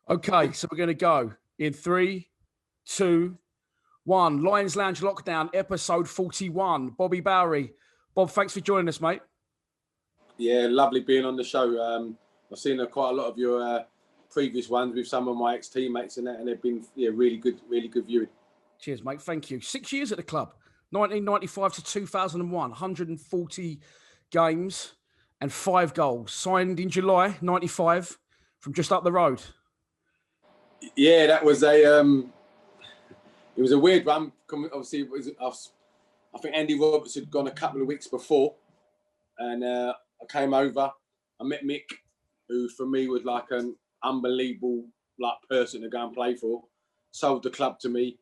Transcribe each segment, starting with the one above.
Okay, so we're going to go in 3, 2, 1. Lions Lounge Lockdown, episode 41. Bobby Bowry. Bob, thanks for joining us, mate. Yeah, lovely being on the show. I've seen quite a lot of your previous ones with some of my ex-teammates and that, and they've been really good viewing. Cheers, mate. Thank you. 6 years at the club, 1995 to 2001, 140 games and 5 goals. Signed in July 95 from just up the road. Yeah, that was it was a weird run. Obviously, I think Andy Roberts had gone a couple of weeks before, and I came over. I met Mick, who for me was like an unbelievable person to go and play for. Sold the club to me.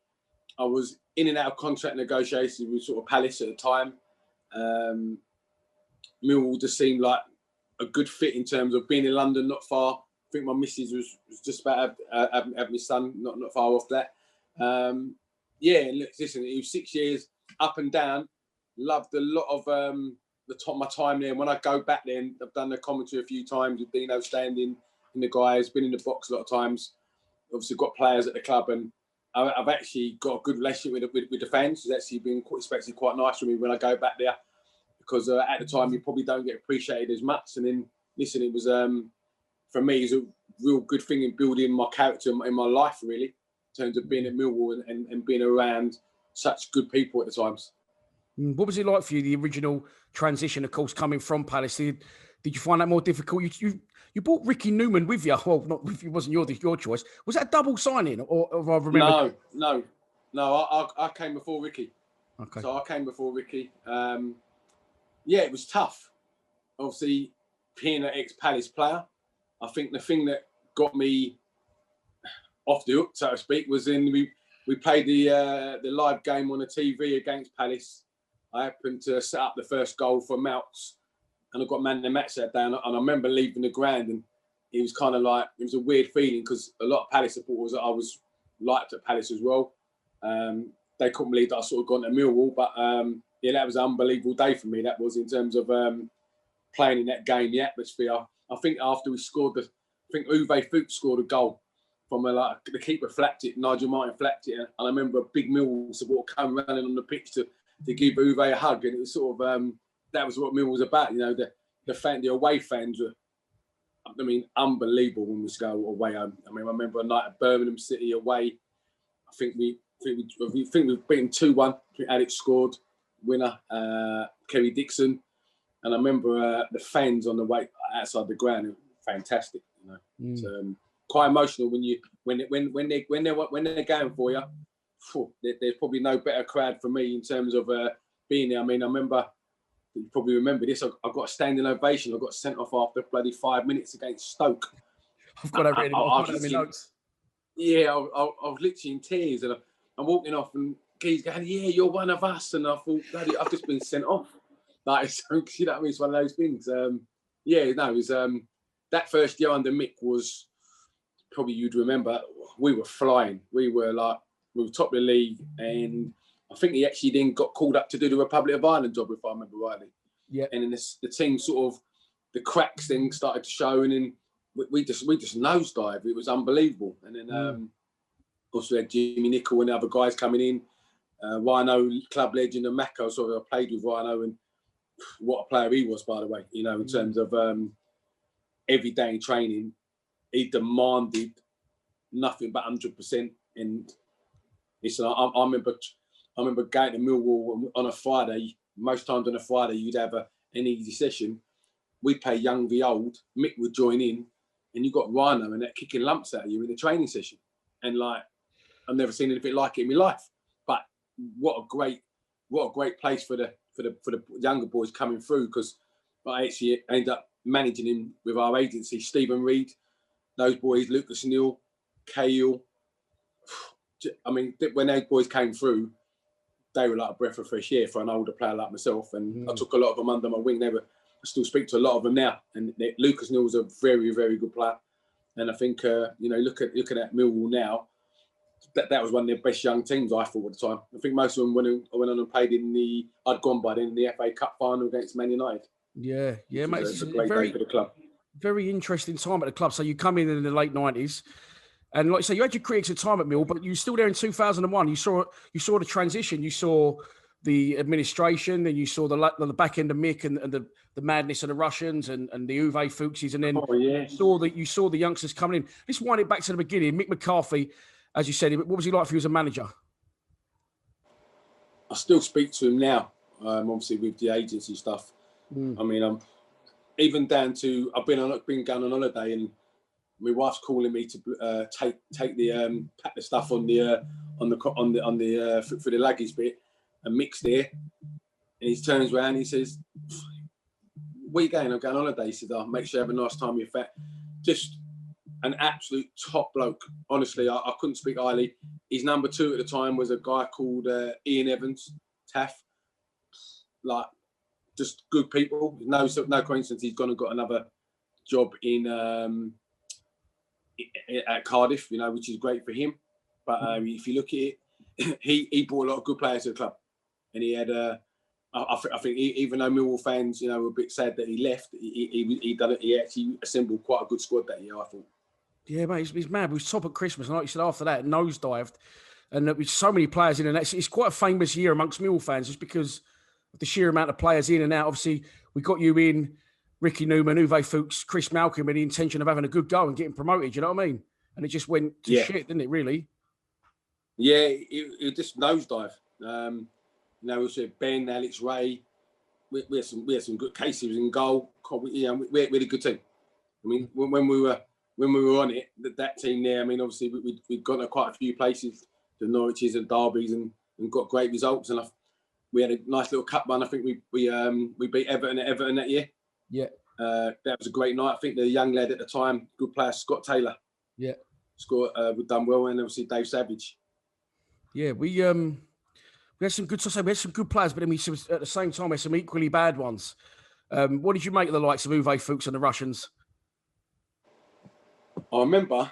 I was in and out of contract negotiations with sort of Palace at the time. Millwall just seemed like a good fit in terms of being in London, not far. I think my missus was just about having my son, not far off that. Listen, it was 6 years up and down. Loved a lot of my time there. And when I go back there, I've done the commentary a few times with Dino standing in the guys, been in the box a lot of times. Obviously got players at the club, and I've actually got a good relationship with the fans. It's actually been especially quite nice for me when I go back there, because at the time you probably don't get appreciated as much. And then, listen, it was for me, it's a real good thing in building my character in my life, really, in terms of being at Millwall and being around such good people at the times. What was it like for you, the original transition, of course, coming from Palace? Did you find that more difficult? You brought Ricky Newman with you. Well, not if it wasn't your choice. Was that a double signing, or I remember? No. I came before Ricky. Okay. So I came before Ricky. It was tough. Obviously, being an ex-Palace player, I think the thing that got me off the hook, so to speak, was we played the live game on the TV against Palace. I happened to set up the first goal for Mounts, and I got man of the match that day. And I remember leaving the ground, and it was kind of like, it was a weird feeling, because a lot of Palace supporters, I was liked at Palace as well. They couldn't believe that I sort of gone to Millwall, but that was an unbelievable day for me. That was, in terms of playing in that game, the atmosphere. I think after we scored Uwe Fuchs scored a goal from the keeper flapped it, Nigel Martin flapped it, and I remember a big Millwall supporter coming running on the pitch to give Uwe a hug, and it was sort of that was what Millwall was about. You know, the away fans were, I mean, unbelievable when we go away home. I mean, I remember a night at Birmingham City away. I think we've beaten 2-1. I think Alex scored winner, Kerry Dixon, and I remember the fans on the way outside the ground. Fantastic, you know. It's quite emotional when they're going for you. There's probably no better crowd for me in terms of being there. I mean, I remember, you probably remember this, I got a standing ovation. I got sent off after bloody 5 minutes against Stoke. I've got that written in my notes. Yeah, I was literally in tears, and I'm walking off, and he's going, "Yeah, you're one of us." And I thought, bloody, I've just been sent off. Like, you know what I mean? It's one of those things. It was that first year under Mick was probably, you'd remember, we were flying. We were top of the league, and I think he actually then got called up to do the Republic of Ireland job, if I remember rightly. Yeah. And then the team sort of, the cracks then started to show, and then we just nosedived. It was unbelievable. And then also we had Jimmy Nicholl and the other guys coming in. Rhino, club legend, and Macauley. So I played with Rhino, and what a player he was, by the way. You know, in terms of everyday training, he demanded nothing but 100%. And listen, I remember going to Millwall on a Friday. Most times on a Friday, you'd have an easy session. We'd play young v old. Mick would join in, and you got Rhino and that kicking lumps out of you in the training session. And like, I've never seen anything like it in my life. But what a great place for the younger boys coming through, because I actually ended up managing him with our agency, Stephen Reed, those boys, Lucas Neal, Cahill. I mean, when those boys came through, they were like a breath of fresh air for an older player like myself. And I took a lot of them under my wing. I still speak to a lot of them now. And Lucas Neal's a very, very good player. And I think, looking at Millwall now, that was one of the best young teams, I thought, at the time. I think most of them went on and played I'd gone by then in the FA Cup final against Man United. Yeah, mate. It's a great day for the club. Very interesting time at the club. So you come in the late 90s. And like I say, you had your critics at time at Mill, but you were still there in 2001. You saw the transition. You saw the administration, and you saw the back end of Mick and the madness of the Russians and the Uwe Fuchses, and then you saw the youngsters coming in. Let's wind it back to the beginning. Mick McCarthy, as you said, what was he like for you as a manager? I still speak to him now, obviously with the agency stuff. I mean, even down to I've been going on holiday, and my wife's calling me to take the pack the stuff on the for the luggage bit, and Mick's there, and he turns around and he says, "Where you going?" I'm going on holiday. He said, "Oh, make sure you have a nice time with your fat." Just an absolute top bloke. Honestly, I couldn't speak highly. His number 2 at the time was a guy called Ian Evans, Taff. Like, just good people. No coincidence. He's gone and got another job in at Cardiff, which is great for him. But if you look at it, he brought a lot of good players to the club, and he had. I think even though Millwall fans, were a bit sad that he left, he done it. He actually assembled quite a good squad that year, I thought. Yeah, mate, he's mad. We was top at Christmas, and like you said, after that, nosedived, and there was so many players in, and it's quite a famous year amongst Millwall fans, just because of the sheer amount of players in and out. Obviously, we got you in, Ricky Newman, Uwe Fuchs, Chris Malcolm, with the intention of having a good go and getting promoted. You know what I mean? And it just went to shit, didn't it? Really? Yeah, it just nosedived. We also had Ben, Alex, Ray. We had some good cases in goal. We had a good team. I mean, when we were on it, that team there. I mean, obviously we'd gone to quite a few places, the Norwiches and Derbies, and got great results. And we had a nice little cup run. I think we beat Everton at Everton that year. Yeah, that was a great night. I think the young lad at the time, good player, Scott Taylor. Yeah, scored. We've done well, and obviously Dave Savage. Yeah, we had some good. We had some good players, but then at the same time we had some equally bad ones. What did you make of the likes of Uwe Fuchs and the Russians? I remember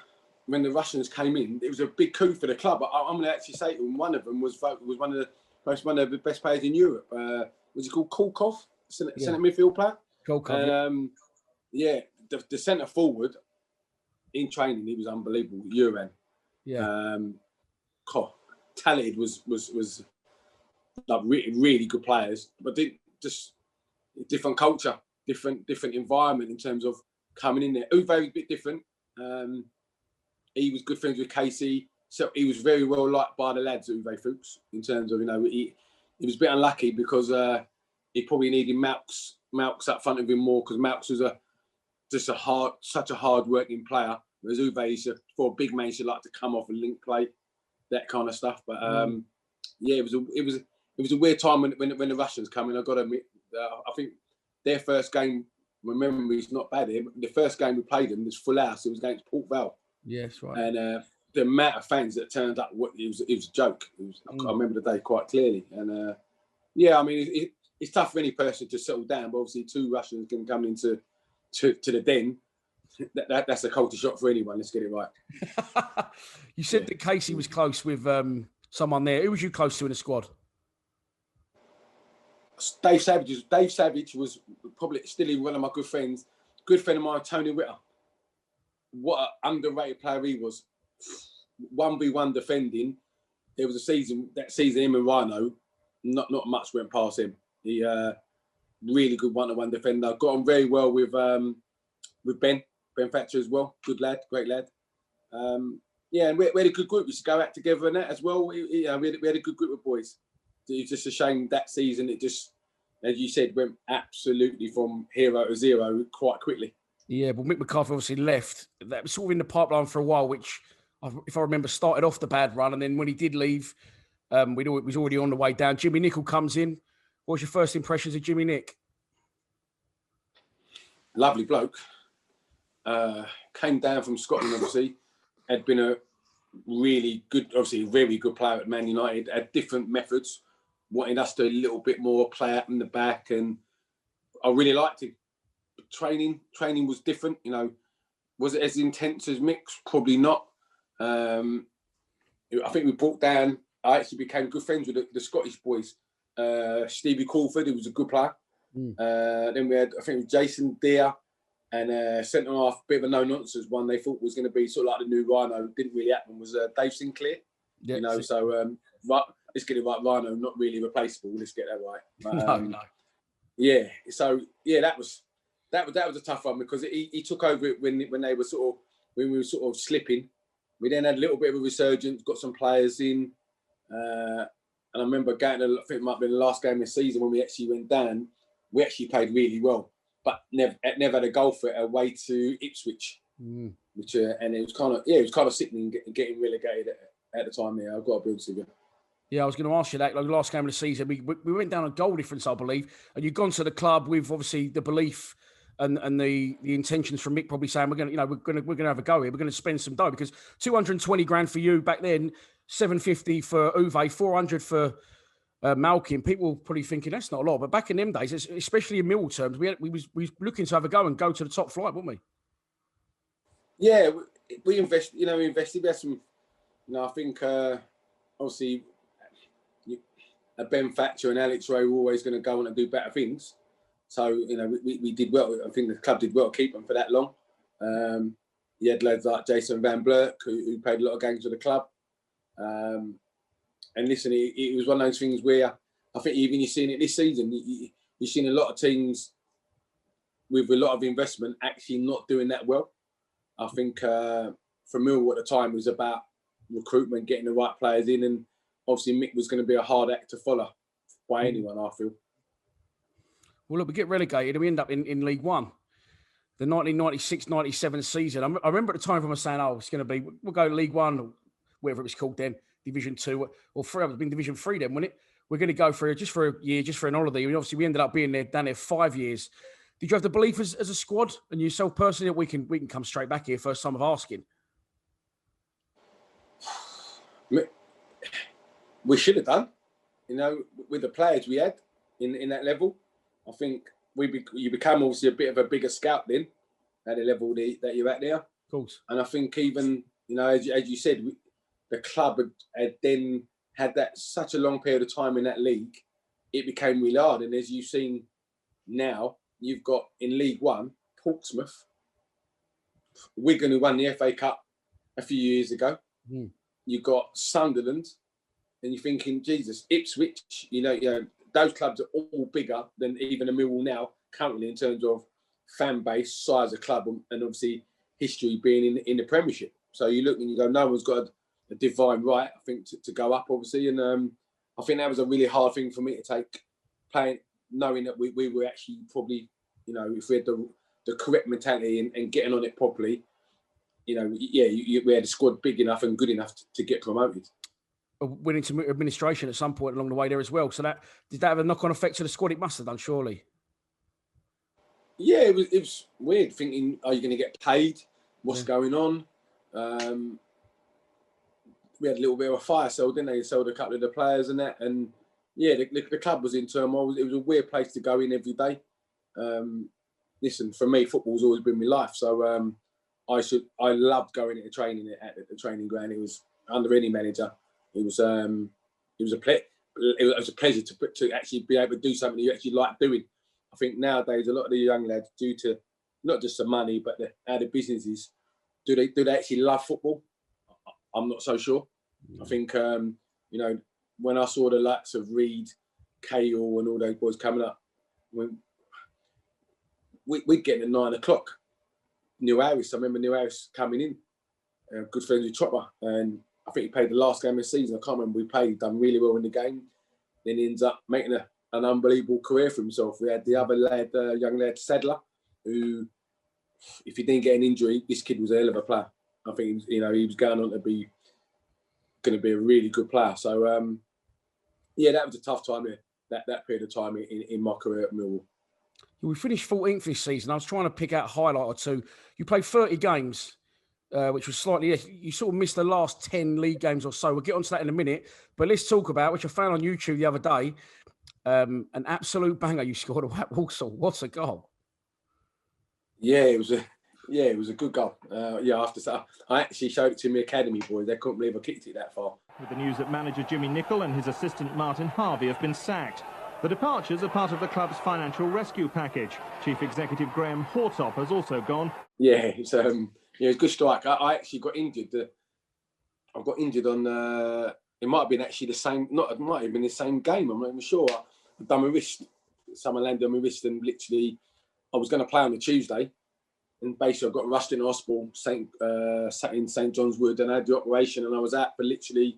when the Russians came in, it was a big coup for the club. I'm going to actually say to them, one of them was one of the best players in Europe. Was he called Kulkov, centre midfield player? Kulkov, the centre forward in training, he was unbelievable. Uran. Yeah. Talented was like really, really good players, but just different culture, different environment in terms of coming in there. Uwe was a bit different. He was good friends with Casey, so he was very well liked by the lads, Uwe Fuchs, in terms of, he was a bit unlucky because he probably needed Malks up front of him more, because Malks was such a hard working player, whereas Uwe, for a big man, should like to come off and link play, that kind of stuff. But it was a weird time when the Russians come in. I got to admit, I think their first game, my memory is not bad here, but the first game we played them was full house. It was against Port Vale. Yes, right. And the amount of fans that turned up, it was a joke. I remember the day quite clearly. And I mean, it's tough for any person to settle down, but obviously 2 Russians can come into the den. That's a culture shock for anyone. Let's get it right. You said that Casey was close with someone there. Who was you close to in the squad? Dave Savage was probably still one of my good friends. Good friend of mine, Tony Ritter. What an underrated player he was. 1v1 defending. There was that season, him and Rhino, not much went past him. He really good 1-to-1 defender. Got on very well with Ben Thatcher as well. Good lad, great lad. And we had a good group. We used to go out together and that as well. We had a good group of boys. It's just a shame that season it just, as you said, went absolutely from hero to zero quite quickly. Yeah, but Mick McCarthy obviously left. That was sort of in the pipeline for a while, which, if I remember, started off the bad run. And then when he did leave, it was already on the way down. Jimmy Nicholl comes in. What was your first impressions of Jimmy Nick? Lovely bloke. Came down from Scotland, obviously. Had been a really good, obviously very good player at Man United. Had different methods. Wanted us to a little bit more play out in the back. And I really liked him. Training was different. Was it as intense as Mick's? Probably not. I think we brought down, I actually became good friends with the Scottish boys. Stevie Crawford, who was a good player. Then we had, I think, Jason Deere, And centre half, bit of a no-nonsense one they thought was going to be sort of like the new Rhino. Didn't really happen, was Dave Sinclair. Yeah, you know, so let's get it right. Rhino, not really replaceable. Let's get that right. But, no. Yeah, so yeah, that was a tough one because he took over it when they were when we were sort of slipping. We then had a little bit of a resurgence, got some players in, and I remember going to, I think it might have been the last game of the season when we actually went down. We actually played really well, but never had a goal for it away to Ipswich, which and it was kind of sickening getting relegated at the time. Yeah, I've got to be honest with you. Yeah, I was going to ask you that. Like the last game of the season, we went down a goal difference, I believe, and you've gone to the club with obviously the belief and the intentions from Mick probably saying we're going to have a go here. We're going to spend some dough because 220 grand for you back then, 750 for Uwe, 400 for Malkin. People were probably thinking that's not a lot, but back in them days, especially in Millwall terms, we were looking to have a go and go to the top flight, weren't we? Yeah, we invested. We invested. We had some. I think obviously. Ben Thatcher and Alex Ray were always going to go on and do better things. So, we did well. I think the club did well to keep them for that long. You had lads like Jason Van Blerk, who played a lot of games with the club. And listen, it was one of those things where I think even you're seeing it this season, you've seen a lot of teams with a lot of investment actually not doing that well. I think for Millwall at the time, it was about recruitment, getting the right players in, and obviously, Mick was going to be a hard act to follow by anyone, I feel. Well, look, we get relegated and we end up in League One. The 1996-97 season. I remember at the time everyone was saying, it's going to be, we'll go to League One, or whatever it was called then, Division 2 or 3. It would have been Division 3 then, wasn't it? We're going to go for a year, just for an holiday. And obviously, we ended up being down there 5 years. Did you have the belief as a squad and yourself personally that we can come straight back here, first time of asking? We should have done, with the players we had in that level. I think you become obviously a bit of a bigger scout then at the level that you're at there. Of course. And I think even, as you said, the club had then had that such a long period of time in that league, it became really hard. And as you've seen now, you've got in League One, Portsmouth, Wigan, who won the FA Cup a few years ago. You've got Sunderland. And you're thinking, Jesus, Ipswich, those clubs are all bigger than even a Millwall now, currently in terms of fan base, size of club, and obviously history being in the Premiership. So you look and you go, no one's got a divine right, I think, to go up, obviously. And I think that was a really hard thing for me to take, playing, knowing that we were actually probably, if we had the correct mentality and getting on it properly, we had a squad big enough and good enough to get promoted. Went into administration at some point along the way there as well. So did that have a knock-on effect to the squad? It must have done, surely. Yeah, it was weird thinking, are you going to get paid? What's going on? We had a little bit of a fire sale, didn't they? They sold a couple of the players and that. And yeah, the club was in turmoil. It was a weird place to go in every day. Listen, for me, football's always been my life. So I loved going into training at the training ground. It was under any manager. It was a pleasure to actually be able to do something you actually like doing. I think nowadays a lot of the young lads, due to not just the money but how the business is, do they actually love football? I'm not so sure. I think when I saw the likes of Reed, Cahill, and all those boys coming up, we'd get at 9 o'clock. Neil Harris, I remember Neil Harris coming in, good friends with Chopper, and I think he played the last game of the season. I can't remember. We played, done really well in the game. Then he ends up making an unbelievable career for himself. We had the other lad, young lad, Sadler, who, if he didn't get an injury, this kid was a hell of a player. I think he was going on to be a really good player. So that was a tough time here. That period of time in my career at Millwall. We finished 14th this season. I was trying to pick out a highlight or two. You played 30 games. Which was slightly, you sort of missed the last 10 league games or so. We'll get onto that in a minute. But let's talk about, which I found on YouTube the other day, an absolute banger you scored at Walsall. What a goal. Yeah, it was a good goal. After I actually showed it to my academy boys. They couldn't believe I kicked it that far. With the news that manager Jimmy Nicholl and his assistant Martin Harvey have been sacked. The departures are part of the club's financial rescue package. Chief Executive Graham Hortop has also gone. Yeah, it's a good strike. I actually got injured. I got injured on. It might have been actually the same. It might have been the same game. I'm not even sure. I done my wrist. Someone landed on my wrist, and literally, I was going to play on the Tuesday, and basically, I got rushed in hospital, sat in St John's Wood, and I had the operation, and I was out for literally,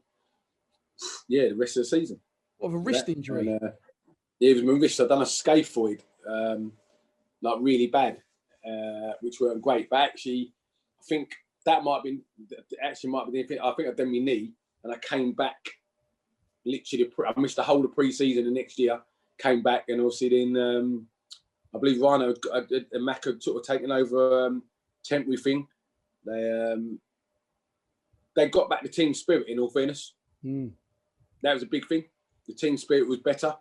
the rest of the season. What, of a wrist injury? And, it was my wrist. I'd done a scaphoid, like really bad, which weren't great. But actually, I think that might have been I think I'd done my knee, and I came back. Literally, I missed the whole of pre-season the next year. Came back, and obviously then I believe Rhino and Mac had sort of taken over temporary thing. They got back the team spirit. In all fairness, that was a big thing. The team spirit was better.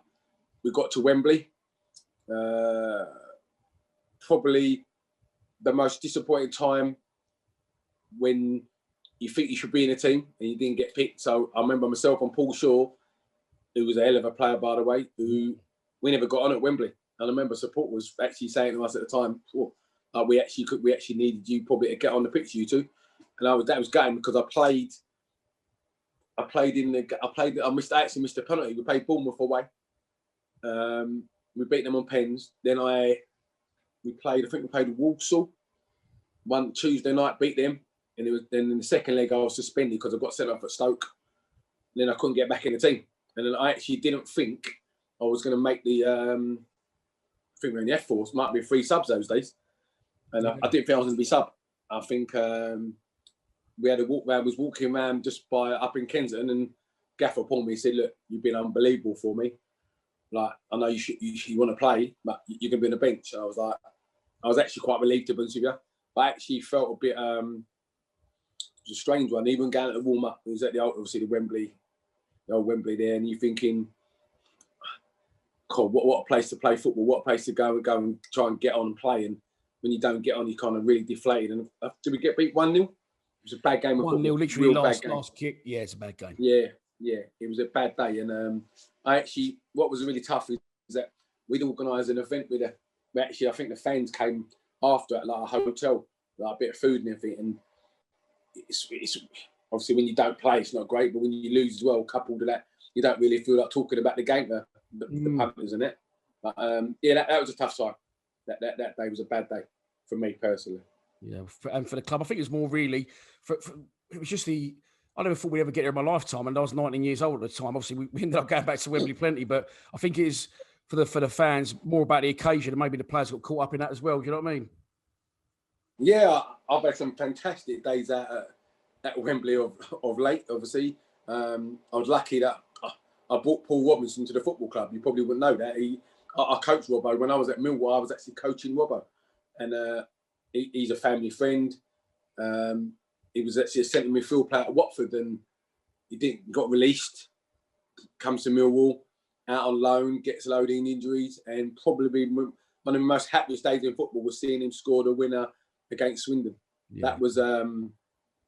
We got to Wembley. Probably the most disappointing time when you think you should be in a team and you didn't get picked. So I remember myself and Paul Shaw, who was a hell of a player, by the way, who we never got on at Wembley. And I remember support was actually saying to us at the time, we actually needed you probably to get on the pitch, you two. And that was game because I actually missed a penalty. We played Bournemouth away. We beat them on pens. Then we played Walsall one Tuesday night, beat them, and then in the second leg I was suspended because I got sent off at Stoke. And then I couldn't get back in the team, and then I actually didn't think I was going to make the. I think we were in the F Force, might be 3 subs those days, and I didn't think I was going to be sub. I think we had a walk round. Was walking around just up in Kensington, and Gaffer pulled me and said, "Look, you've been unbelievable for me. Like, I know you want to play, but you can be on the bench." And I was actually quite relieved, to be honest with you. But I actually felt a bit, it was a strange one. Even going to the warm up, it was at obviously the old Wembley there, and you're thinking, God, what a place to play football, what a place to go and try and get on and play. And when you don't get on, you're kind of really deflated. And did we get beat 1-0? It was a bad game of football. 1-0, literally last kick. Yeah, it's a bad game. Yeah, it was a bad day. And what was really tough is that we'd organised an event with I think the fans came after at like a hotel, like a bit of food and everything. And it's obviously when you don't play, it's not great, but when you lose as well, coupled with that, you don't really feel like talking about the game, the Panthers and it. But that was a tough time. That day was a bad day for me personally. Yeah, and for the club, I think it was more really it was just I never thought we'd ever get there in my lifetime, and I was 19 years old at the time. Obviously, we ended up going back to Wembley plenty, but I think it is for the fans more about the occasion, and maybe the players got caught up in that as well. Do you know what I mean? Yeah, I've had some fantastic days at Wembley of late. Obviously, I was lucky that I brought Paul Robinson to the football club. You probably wouldn't know that. I coached Robbo when I was at Millwall. I was actually coaching Robbo, and he's a family friend. He was actually a centre midfield player at Watford, and he got released. Comes to Millwall, out on loan, gets loading injuries, and probably one of the most happiest days in football was seeing him score the winner against Swindon. Yeah. That was that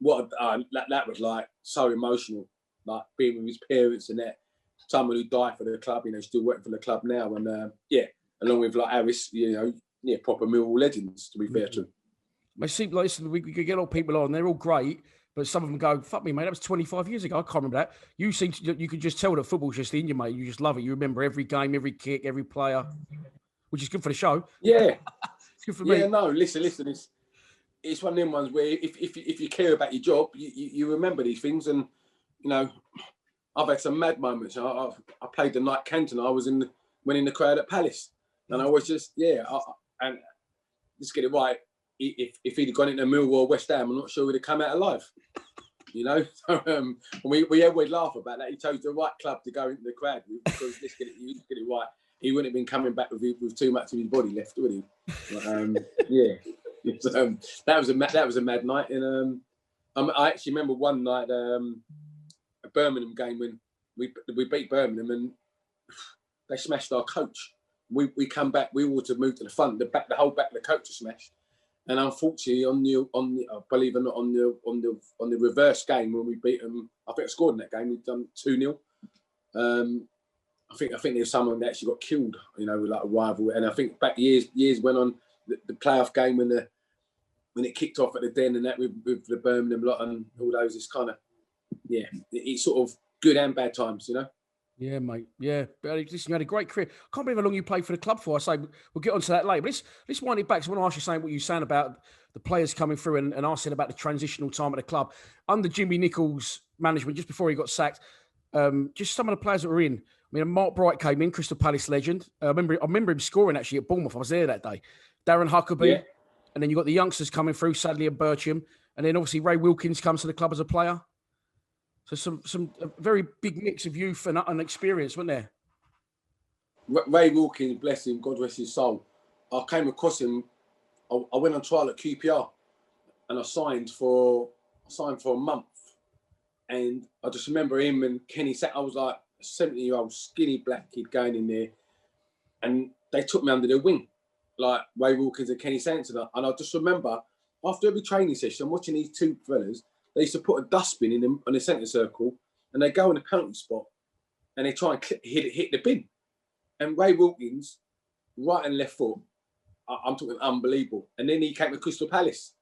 was like so emotional, like being with his parents and that. Someone who died for the club, still working for the club now, and along with like Harris, proper Millwall legends. To be fair to him. It seems like we could get all people on. They're all great, but some of them go, "Fuck me, mate. That was 25 years ago. I can't remember that." You could just tell that football's just in you, mate. You just love it. You remember every game, every kick, every player, which is good for the show. Yeah, it's good for me. Yeah, no, listen. It's one of them ones where if you care about your job, you remember these things. And I've had some mad moments. I played the night Canton. I was went in the crowd at Palace, and I was just and let's get it right. If he'd gone into Millwall or West Ham, I'm not sure he'd have come out alive. So, we always laugh about that. He chose the right club to go into the crowd with, because let's get it right. He wouldn't have been coming back with too much of his body left, would he? But, that was a mad night. And I actually remember one night a Birmingham game when we beat Birmingham and they smashed our coach. We come back. We were to move to the front. The whole back of the coach was smashed. And unfortunately, believe it or not, on the reverse game when we beat them, I think I scored in that game. We'd done 2-0. I think there's someone that actually got killed, with like a rival. And I think back years went on the playoff game when it kicked off at the Den and that with the Birmingham lot and all those. It's kind of it's sort of good and bad times, Yeah, mate. Yeah, but listen, you had a great career. I can't believe how long you played for the club for. I say we'll get onto that later. But let's wind it back. So I want to ask you saying what you saying about the players coming through and asking about the transitional time at the club under Jimmy Nicholl's management just before he got sacked. Just some of the players that were in. I mean, Mark Bright came in, Crystal Palace legend. I remember him scoring actually at Bournemouth. I was there that day. Darren Huckabee, and then you got the youngsters coming through, Sadly and Bircham, and then obviously Ray Wilkins comes to the club as a player. So some very big mix of youth and experience, wasn't there? Ray Wilkins, bless him, God rest his soul. I came across him. I went on trial at QPR, and I signed for a month. And I just remember him and Kenny. I was like a 70-year-old skinny black kid going in there, and they took me under their wing, like Ray Wilkins and Kenny Sanson. And I just remember after every training session, I'm watching these two fellas. They used to put a dustbin in them on the centre circle, and they go in the penalty spot, and they try and hit the bin. And Ray Wilkins, right and left foot, I'm talking unbelievable. And then he came to Crystal Palace.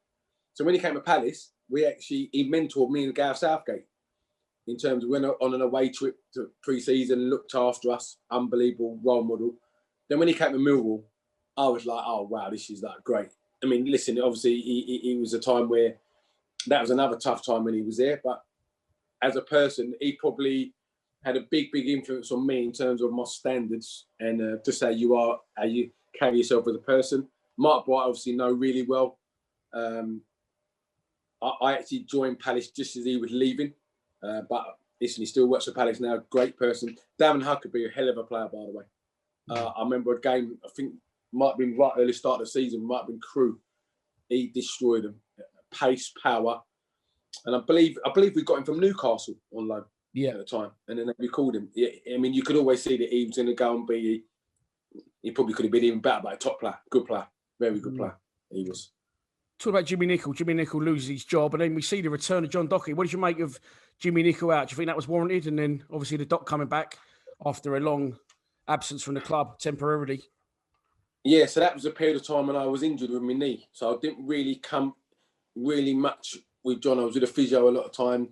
So when he came to Palace, he mentored me and Gareth Southgate in terms of went on an away trip to pre-season, looked after us, unbelievable role model. Then when he came to Millwall, I was like, oh wow, this is like great. I mean, listen, obviously he was a time where that was another tough time when he was there. But as a person, he probably had a big influence on me in terms of my standards and to say how you carry yourself as a person. Mark Bright, obviously, know really well. I actually joined Palace just as he was leaving. But listen, he still works for Palace now. Great person. Darren Huckabee, a hell of a player, by the way. I remember a game, I think might have been right early start of the season, might have been Crewe. He destroyed them. Pace, power. And I believe we got him from Newcastle on loan at the time. And then we called him. I mean, you could always see that he was going to go and be, he probably could have been even better, but a top player, good player, very good player. He was. Talk about Jimmy Nicholl. Jimmy Nicholl loses his job, and then we see the return of John Docherty. What did you make of Jimmy Nicholl out? Do you think that was warranted? And then obviously the Doc coming back after a long absence from the club temporarily. Yeah, so that was a period of time when I was injured with my knee. So I didn't really come really much with John. I was with a physio a lot of time.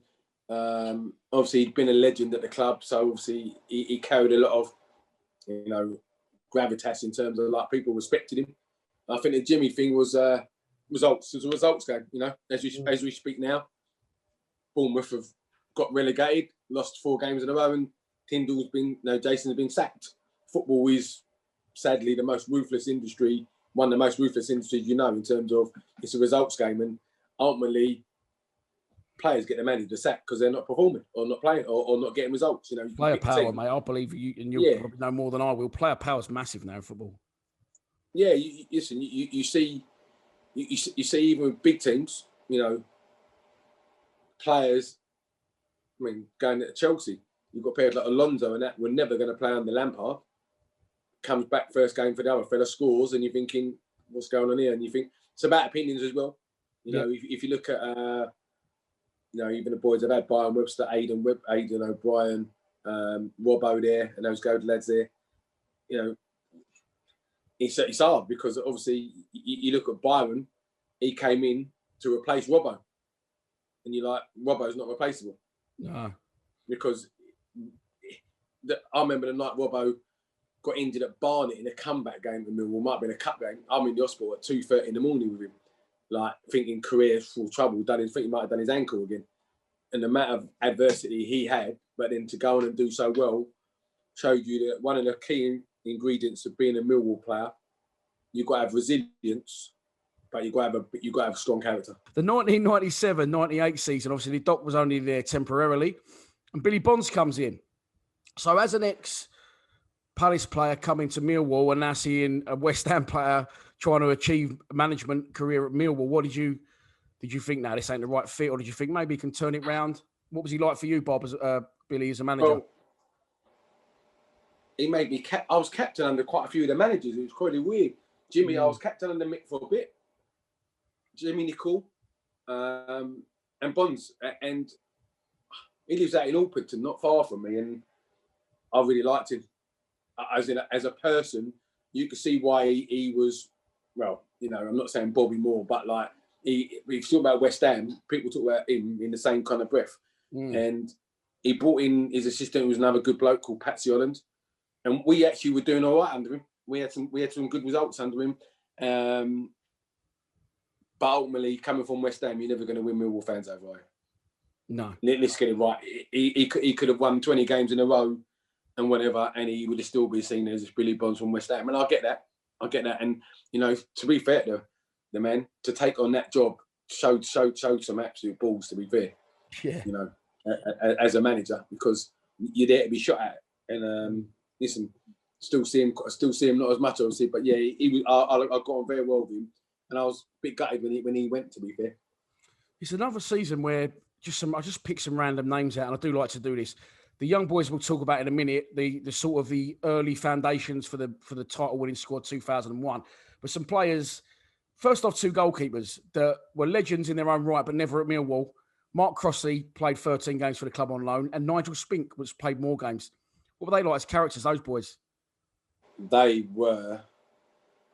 Obviously, he'd been a legend at the club. So obviously he carried a lot of, gravitas in terms of like people respected him. I think the Jimmy thing was results. It was a results game, as we speak now. Bournemouth have got relegated, lost 4 games in a row, and Jason's been sacked. Football is sadly the most ruthless industry, one of the most ruthless industries, in terms of it's a results game, and ultimately players get the manager sacked because they're not performing or not playing or not getting results. Player power, mate. I believe you, and you'll probably know more than I will. Player power is massive now in football. Yeah, you see even with big teams, players. I mean, going to Chelsea, you've got players like Alonso and that were never going to play under Lampard. Comes back first game for the other fella, scores, and you're thinking, what's going on here? And you think it's about opinions as well. If you look at, even the boys have had Brian Webster, Aidan O'Brien, Robbo there, and those good lads there. It's hard because obviously you look at Byron, he came in to replace Robbo, and you're like, Robbo's not replaceable. No. Because I remember the night Robbo got injured at Barnet in a comeback game for Millwall, might have been a cup game. I'm in the hospital at 2:30 in the morning with him, like thinking career full trouble. I think he might have done his ankle again. And the amount of adversity he had, but then to go on and do so well, showed you that one of the key ingredients of being a Millwall player, you've got to have resilience, but you've got to have a strong character. The 1997-98 season, obviously the Doc was only there temporarily, and Billy Bonds comes in. So as an ex-Palace player coming to Millwall and now seeing a West Ham player trying to achieve a management career at Millwall, what did you think, now this ain't the right fit, or did you think maybe he can turn it round? What was he like for you, Bob, as Billy, as a manager? Well, he made me I was captain under quite a few of the managers. It was quite weird. Jimmy, I was captain under Mick for a bit. Jimmy Nicholl, and Bonds, and he lives out in Alpington, not far from me, and I really liked him. as a person, you could see why he was, well, I'm not saying Bobby Moore, but like we talk about West Ham, people talk about him in the same kind of breath. And he brought in his assistant, who was another good bloke called Patsy Holland, and we actually were doing all right under him. We had some good results under him. But ultimately, coming from West Ham, you're never going to win Millwall fans over, are you? No. Let's get it right. He could have won 20 games in a row and whatever, and he would have still been seen as Billy Bonds from West Ham. And I get that. And, to be fair to the man, to take on that job showed some absolute balls, to be fair. Yeah. As a manager, because you're there to be shot at. And listen, still see him not as much, obviously, but yeah, he was. I got on very well with him, and I was a bit gutted when he went, to be fair. It's another season where I just pick some random names out, and I do like to do this. The young boys we'll talk about in a minute, the sort of the early foundations for the title winning squad 2001. But some players, first off, 2 goalkeepers that were legends in their own right, but never at Millwall. Mark Crossley played 13 games for the club on loan, and Nigel Spink was played more games. What were they like as characters, those boys? They were.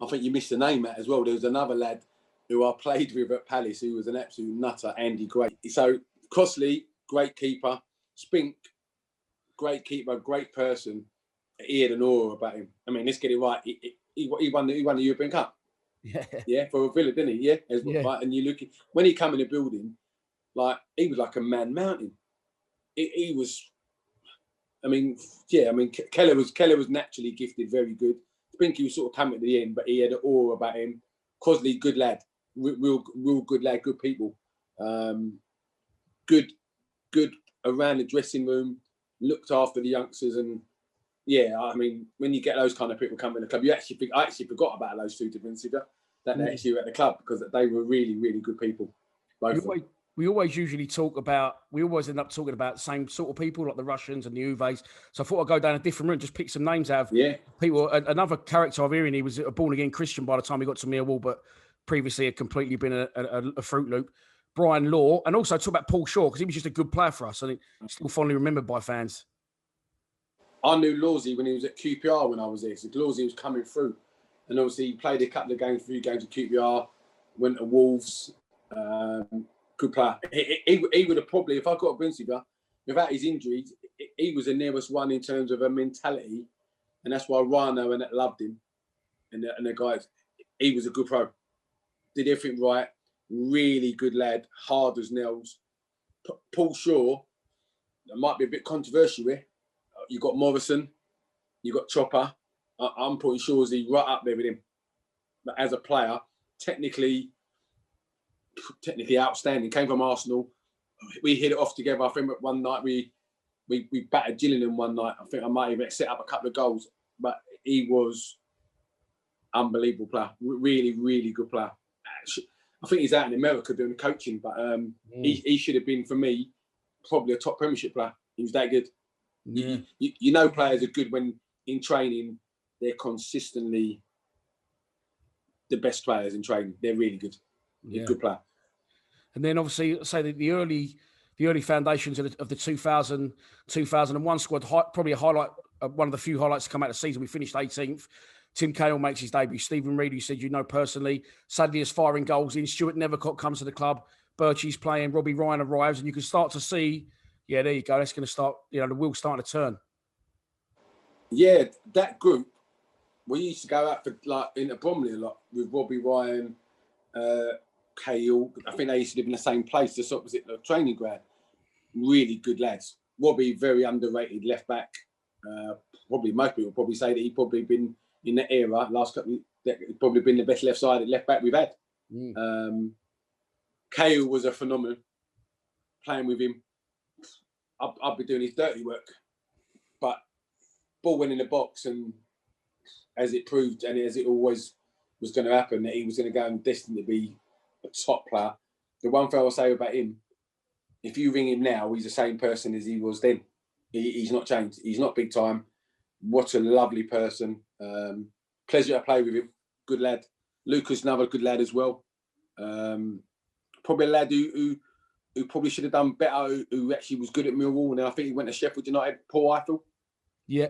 I think you missed the name, Matt, as well. There was another lad who I played with at Palace who was an absolute nutter, Andy Gray. So Crossley, great keeper. Spink, great keeper, great person. He had an aura about him. I mean, let's get it right. He won the European Cup. Yeah, for Villa, didn't he? Yeah. Right. And you look when he came in the building, like he was like a man mountain. He was. I mean, Keller was naturally gifted, very good. Spinky was sort of coming at the end, but he had an aura about him. Crossley, good lad, real good lad, good people. Good around the dressing room, looked after the youngsters, and yeah, I mean, when you get those kind of people coming to the club, I actually forgot about those 2 differences that they actually were at the club, because they were really, really good people. We always end up talking about the same sort of people, like the Russians and the Uves. So I thought I'd go down a different route, just pick some names out of people. Another character I'm hearing, he was a born-again Christian by the time he got to Millwall, but previously had completely been a Fruit Loop. Brian Law, and also talk about Paul Shaw, because he was just a good player for us, and he's still fondly remembered by fans. I knew Lawsy when he was at QPR when I was there. So Lawsy was coming through, and obviously he played a few games at QPR, went to Wolves. Good player. He would have probably, if I got a Bundesliga, without his injuries, he was the nearest one in terms of a mentality, and that's why Rhino and that loved him. And the guys, he was a good pro. Did everything right. Really good lad, hard as nails. Paul Shaw, that might be a bit controversial here. You got Morrison, you got Chopper. I'm putting Shawsy right up there with him. But as a player, technically outstanding. Came from Arsenal. We hit it off together. I think one night we battered Gillingham one night. I think I might even set up a couple of goals. But he was unbelievable player. Really, really good player. I think he's out in America doing coaching, but he should have been, for me, probably a top Premiership player. He was that good. Yeah. You know players are good when in training they're consistently the best players in training. They're really good. Yeah. Good player. And then obviously, say that the early foundations of the 2001 squad, probably a highlight, one of the few highlights to come out of the season. We finished 18th. Tim Cahill makes his debut. Stephen Reid, who said you know personally, suddenly is firing goals in. Stuart Nethercott comes to the club. Birchie's playing. Robbie Ryan arrives, and you can start to see, yeah, there you go. That's going to start, the wheel's starting to turn. Yeah, that group, we used to go out for, like, into Bromley a lot with Robbie Ryan, Cahill. I think they used to live in the same place, just opposite the training ground. Really good lads. Robbie, very underrated left back. Probably most people probably say that he'd probably been in that era, last couple, probably been the best left-sided left back we've had. Cahill was a phenomenon. Playing with him, I'd be doing his dirty work. But ball went in the box, and as it proved, and as it always was going to happen, that he was going to go and destined to be a top player. The one thing I'll say about him, if you ring him now, he's the same person as he was then. He's not changed. He's not big time. What a lovely person. Pleasure to play with him. Good lad. Lucas, another good lad as well. Probably a lad who probably should have done better, who actually was good at Millwall. And I think he went to Sheffield United, Paul Eiffel. Yeah.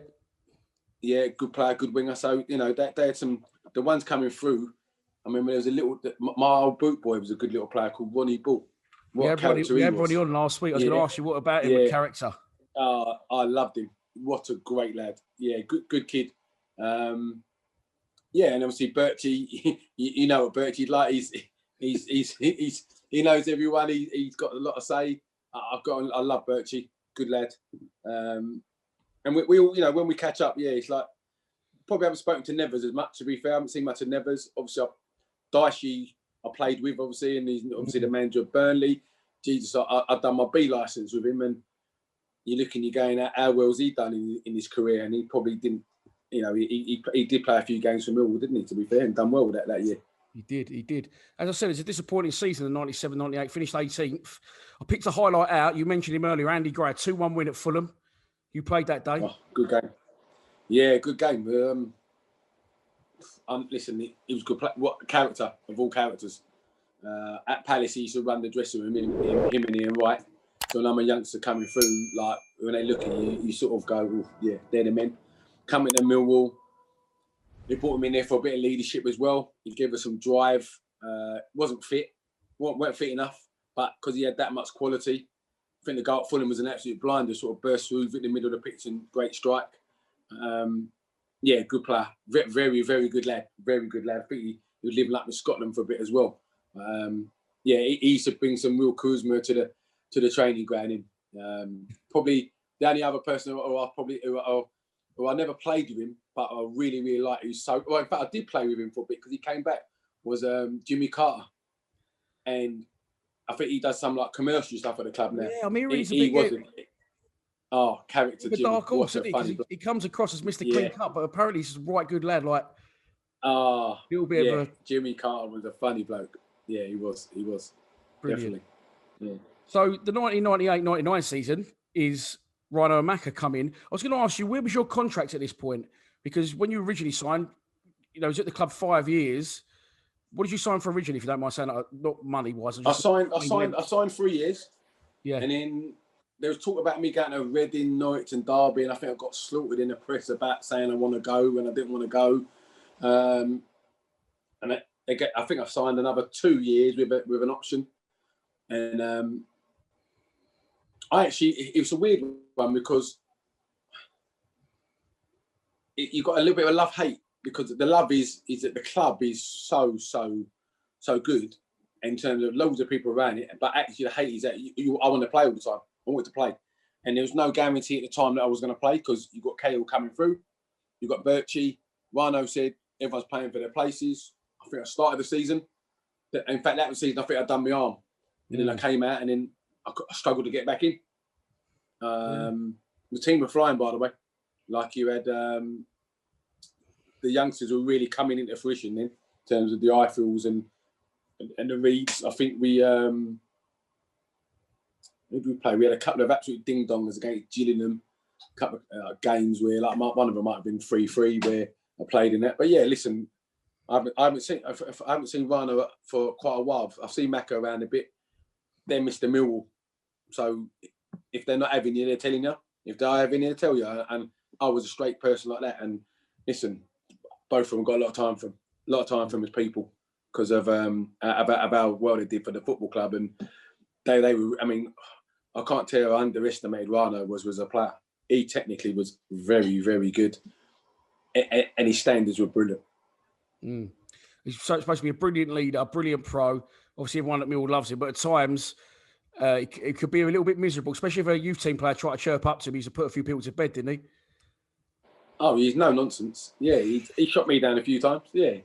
Yeah, good player, good winger. So, you know, they had some, the ones coming through. I mean, there was a little, my old boot boy was a good little player called Ronnie Bull. We had everybody on last week. I was going to ask you what about him with character. I loved him. What a great lad. Yeah, good kid. Yeah, and obviously Birchie, you know what Birchie'd like. He knows everyone. He's got a lot to say. I love Birchie. Good lad. And we all, you know, when we catch up, it's like, probably haven't spoken to Nevers as much, to be fair. I haven't seen much of Nevers. Obviously, Dicey I played with, obviously, and he's obviously the manager of Burnley. Jesus, I've done my B licence with him, and you're looking, you're going, how well's he done in his career? And he probably didn't, you know, he did play a few games for Millwall, didn't he, to be fair, and done well with that year. He did. As I said, it's a disappointing season, the 97-98, finished 18th. I picked a highlight out. You mentioned him earlier, Andy Gray, 2-1 win at Fulham. You played that day. Oh, good game. Yeah, good game. Listen, he was good. What character of all characters? At Palace, he used to run the dressing room, him and Ian Wright. So when I'm a youngster coming through, like when they look at you, you sort of go, well, yeah, they're the men. Coming to Millwall, they brought him in there for a bit of leadership as well. He gave us some drive. Wasn't fit, weren't fit enough, but because he had that much quality, I think the goal at Fulham was an absolute blinder, sort of burst through in the middle of the pitch and great strike. Yeah, good player. Very, very good lad. Very good lad. I think he was living up in Scotland for a bit as well. Yeah, he used to bring some real charisma to the training ground. Probably the only other person who I never played with him, but I really, really like. Who's so well. In fact, I did play with him for a bit because he came back. Was Jimmy Carter, and I think he does some like commercial stuff at the club now. Yeah, I mean, he's a bit. Oh, character. The dark horse, he comes across as Mr. Clean Cut, but apparently he's a right good lad. Like, little bit of a... Jimmy Carter was a funny bloke. Yeah, he was. Brilliant. Definitely. Yeah. So the 1998-99 season is Rhino and Macca come in. I was going to ask you, where was your contract at this point? Because when you originally signed, you know, was at the club 5 years. What did you sign for originally, if you don't mind saying that? Not money-wise. I signed 3 years. Yeah. And then there was talk about me going to Reading, Norwich and Derby, and I think I got slaughtered in the press about saying I want to go when I didn't want to go. And I think I signed another 2 years with an option. And it was a weird one because you got a little bit of love-hate, because the love is that the club is so good in terms of loads of people around it, but actually the hate is that I want to play all the time. I want to play. And there was no guarantee at the time that I was going to play, because you got Cahill coming through, you got Birchie, Rhino said everyone's playing for their places. I think I started the season. In fact, that was the season I think I'd done my arm. And then I came out, and then I struggled to get back in. The team were flying, by the way. Like you had the youngsters were really coming into fruition then, in terms of the Eiffels and the Reeds. I think we who did we play? We had a couple of absolute ding-dongers against Gillingham. A couple of games where, like, one of them might have been 3-3 where I played in that. But yeah, listen, I haven't seen Rhino for quite a while. I've seen Macca around a bit. They're Mr. Millwall. So if they're not having you, they're telling you. If they're having you, they tell you. And I was a straight person like that. And listen, both of them got a lot of time from as people, because of how well they did for the football club. And they were, I mean, I can't tell you how underestimated Rhino was a player. He technically was very, very good. And his standards were brilliant. He's supposed to be a brilliant leader, a brilliant pro. Obviously, everyone at Millwall loves him, but at times it could be a little bit miserable, especially if a youth team player tried to chirp up to him. He used to put a few people to bed, didn't he? Oh, he's no nonsense. Yeah, he shot me down a few times. Yeah.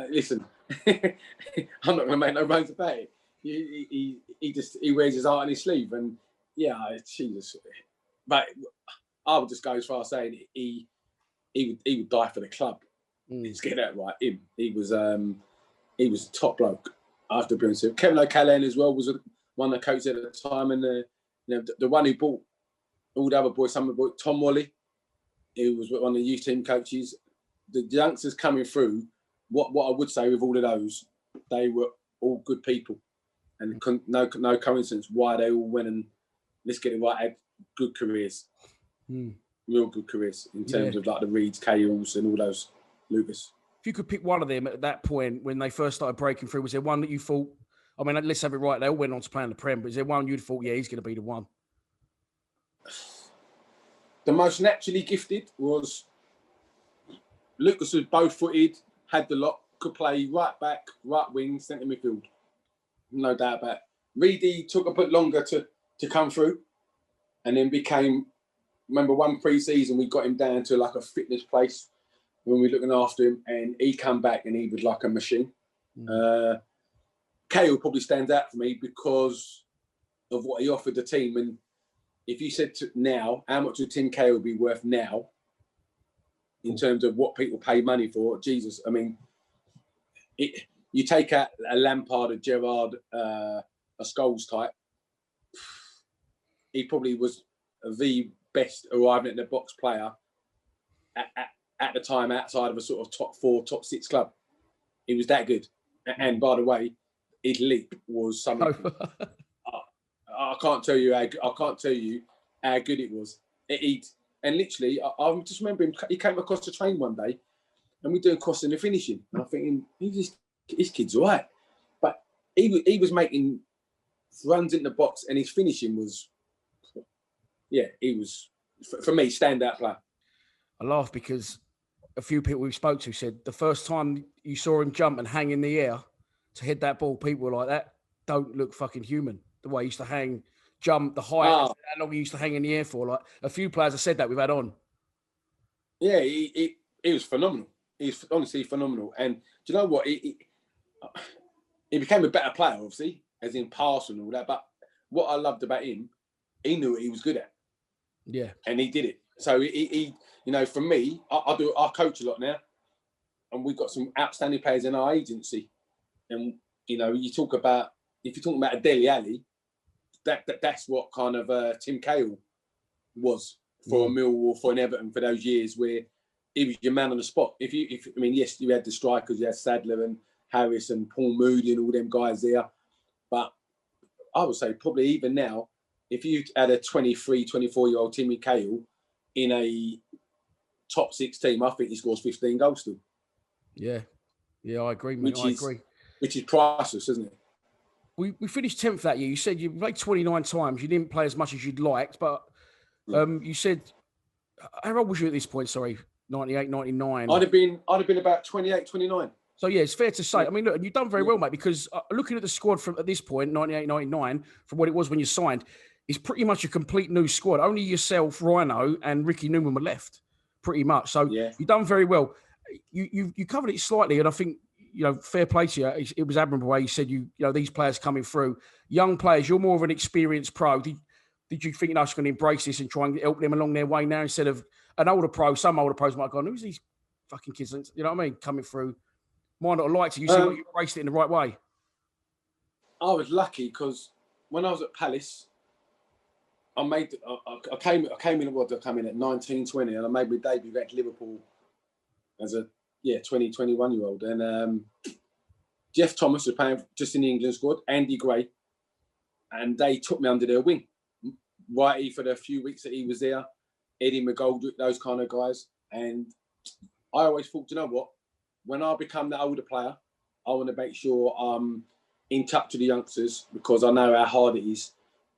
Listen, I'm not going to make no bones about it. He wears his heart on his sleeve, and yeah, Jesus. But I would just go as far as saying he would die for the club. Let's get that right. He was a top bloke. After being so, Kevin O'Callaghan as well was one of the coaches at the time, and the one who bought all the other boys, some of the boys, Tom Wally, who was one of the youth team coaches. The youngsters coming through, what I would say with all of those, they were all good people, and no coincidence why they all went and, let's get it right, had good careers. real good careers in terms of like the Reeds, Cahills and all those, Lucas. If you could pick one of them at that point when they first started breaking through, was there one that you thought, I mean, let's have it right, they all went on to play in the Prem, but is there one you'd thought, yeah, he's going to be the one? The most naturally gifted was Lucas, was bow-footed, had the lot, could play right back, right wing, centre midfield. No doubt about it. Reedy took a bit longer to come through and then became, remember one pre-season we got him down to like a fitness place when we were looking after him, and he come back and he was like a machine. Cahill probably stands out for me because of what he offered the team. And if you said now, how much would Tim Cahill be worth now in terms of what people pay money for? Jesus, I mean, you take out a Lampard, a Gerrard, a Scholes type, he probably was the best arriving at the box player at the time outside of a sort of top 4, top 6 club. He was that good. And by the way, his leap was something. I can't tell you how good it was. And literally, I just remember him. He came across the train one day, and we're doing crossing and finishing. And I'm thinking, this kid's all right. But he was making runs in the box, and his finishing was, he was, for me, standout player. I laugh because a few people we spoke to said the first time you saw him jump and hang in the air to hit that ball, people were like, that don't look fucking human. The way he used to hang, jump, the height, how long he used to hang in the air for. Like a few players have said that we've had on. Yeah, he was phenomenal. He's honestly phenomenal. And do you know what? He became a better player, obviously, as in pass and all that. But what I loved about him, he knew what he was good at. Yeah. And he did it. So he you know, for me, I coach a lot now, and we've got some outstanding players in our agency. And you know, if you're talking about a Dele Alli, that's what kind of Tim Cahill was for a Millwall, for an Everton, for those years where he was your man on the spot. I mean, yes, you had the strikers, you had Sadler and Harris and Paul Moody and all them guys there, but I would say probably even now, if you had a 23, 24-year-old Timmy Cahill in a top 6 team, I think he scores 15 goals still. Yeah, I agree, mate. I agree. Which is priceless, isn't it? We finished 10th that year. You said you played 29 times. You didn't play as much as you'd liked, but you said, how old was you at this point? Sorry, 98, 99. I'd have been about 28, 29. So, yeah, it's fair to say. I mean, look, you've done very well, mate, because looking at the squad from at this point, 98, 99, from what it was when you signed, it's pretty much a complete new squad. Only yourself, Rhino, and Ricky Newman were left, pretty much. So you've done very well. You covered it slightly, and I think, you know, fair play to you. It was admirable way you said you know these players coming through, young players. You're more of an experienced pro. Did you think I was going to embrace this and try and help them along their way now instead of an older pro? Some older pros might have gone, who's these fucking kids? You know what I mean? Coming through. Might not have liked it. You see, you embraced it in the right way. I was lucky because when I was at Palace, I came in at 19, 20, and I made my debut at Liverpool as a 20, 21-year-old. And Jeff Thomas was playing just in the England squad, Andy Gray, and they took me under their wing. Whitey for the few weeks that he was there, Eddie McGoldrick, those kind of guys. And I always thought, you know what? When I become that older player, I want to make sure I'm in touch with the youngsters because I know how hard it is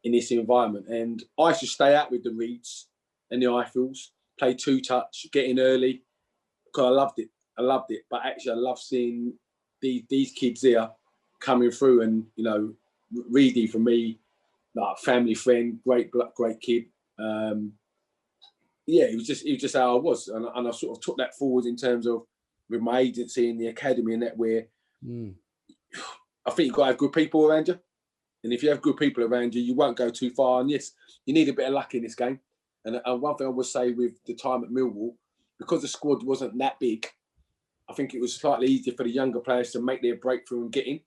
in this environment. And I used to stay out with the Reeds and the Eiffels, play 2-touch, get in early, because I loved it. But actually, I love seeing these kids here coming through. And, you know, Reedy, for me, like family friend, great kid. It was just how I was. And I sort of took that forward in terms of with my agency in the academy and that where I think you've got to have good people around you. And if you have good people around you, you won't go too far. And yes, you need a bit of luck in this game. And one thing I would say with the time at Millwall, because the squad wasn't that big, I think it was slightly easier for the younger players to make their breakthrough and get in.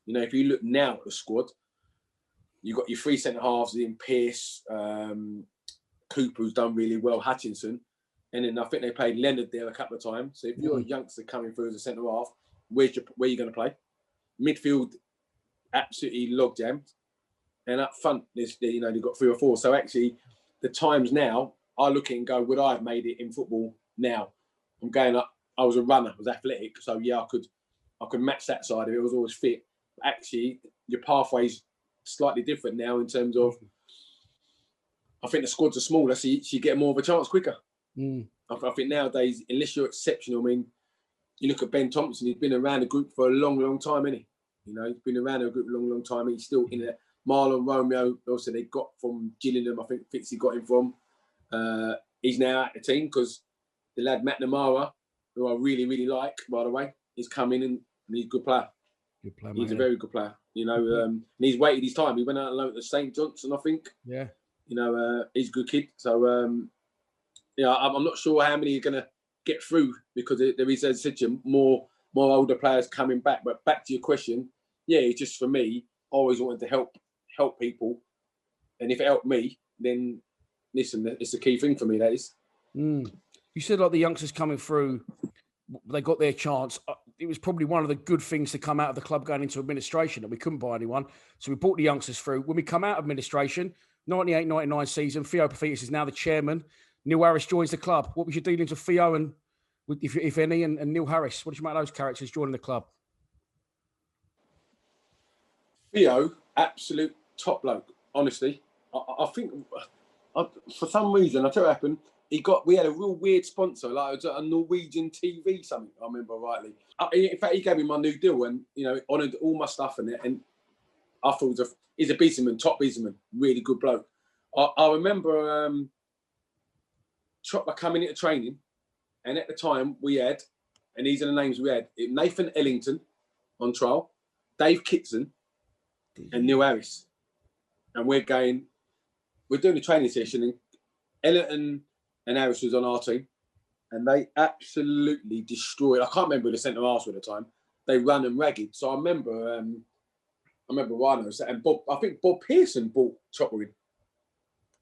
You know, if you look now at the squad, you've got your 3 centre-halves in Pearce, Cooper, who's done really well, Hutchinson. And then I think they played Leonard there a couple of times. So if you're a youngster coming through as a centre-half, where are you going to play? Midfield, absolutely log jammed. And up front, they've got 3 or 4. So actually, the times now, I look at it and go, would I have made it in football now? I'm going up. I was a runner. I was athletic, so yeah, I could match that side of it. I was always fit. But actually, your pathway's slightly different now in terms of. I think the squads are smaller, so you get more of a chance quicker. I think nowadays, unless you're exceptional, I mean, you look at Ben Thompson. He's been around the group for a long, long time, hasn't he? You know, he's been around the group a long, long time. He's still in it. Marlon Romeo, also they got from Gillingham. I think Fitzy got him from. He's now at the team because the lad McNamara, who I really, really like, by the way, he's come in and he's a good player. Good player, he's a very good player. You know, and he's waited his time. He went out alone at St Johnson, I think. Yeah. You know, he's a good kid. So, yeah, I'm not sure how many are going to get through because there is, as I said to you, more older players coming back. But back to your question, yeah, it's just for me, I always wanted to help people. And if it helped me, then listen, it's the key thing for me, that is. You said like the youngsters coming through, they got their chance. It was probably one of the good things to come out of the club going into administration that we couldn't buy anyone. So we brought the youngsters through. When we come out of administration, 98-99 season, Theo Paphitis is now the chairman. Neil Harris joins the club. What was your dealings with Theo and, if any, and Neil Harris? What did you make of those characters joining the club? Theo, absolute top bloke, honestly. I think, for some reason, I'll tell you what happened. We had a real weird sponsor, like it was a Norwegian TV, something, I remember rightly. In fact, he gave me my new deal and, you know, honoured all my stuff in it. And I thought he's a businessman, top businessman, really good bloke. I remember Chopper coming into training, and at the time we had, and these are the names we had, Nathan Ellington on trial, Dave Kitson, and Neil Harris. And we're doing the training session, and Ellington and Harris was on our team, and they absolutely destroyed. I can't remember who the centre halves were at the time. They ran them ragged. So I remember Rhino and Bob. I think Bob Pearson bought Chopper in,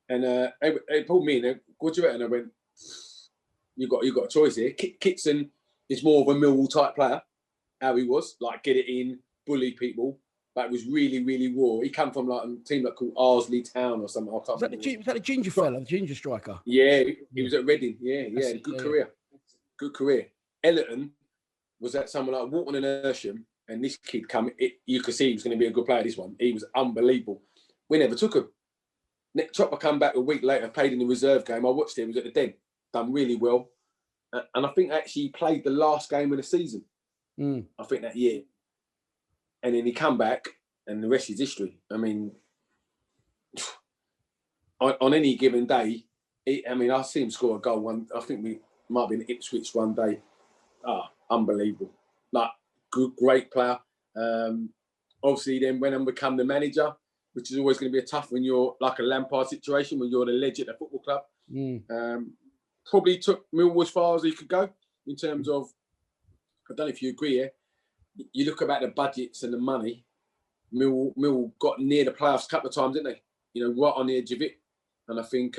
and they pulled me in. There, what do you reckon? I went, you got a choice here. Kitson is more of a Millwall type player. How he was, like get it in, bully people. But it was really, really raw. He came from like a team like called Arsley Town or something. Was that the ginger fella, the ginger striker? Yeah, he was at Reading. Yeah, good career. Good career. Ellerton was at someone like Walton and Hersham, and this kid you could see he was going to be a good player, this one. He was unbelievable. We never took him. Nick Chopper come back a week later, played in the reserve game. I watched him, he was at the Den. Done really well. And I think actually he played the last game of the season. I think that year. And then he come back, and the rest is history. I mean, on any given day, I see him score a goal one. I think we might have been Ipswich one day. Unbelievable! Like great player. Obviously, then went and become the manager, which is always going to be a tough when you're like a Lampard situation when you're the legend at a football club. Probably took Millwall as far as he could go in terms of. I don't know if you agree here. You look about the budgets and the money. Millwall got near the playoffs a couple of times, didn't they? You know, right on the edge of it. And I think,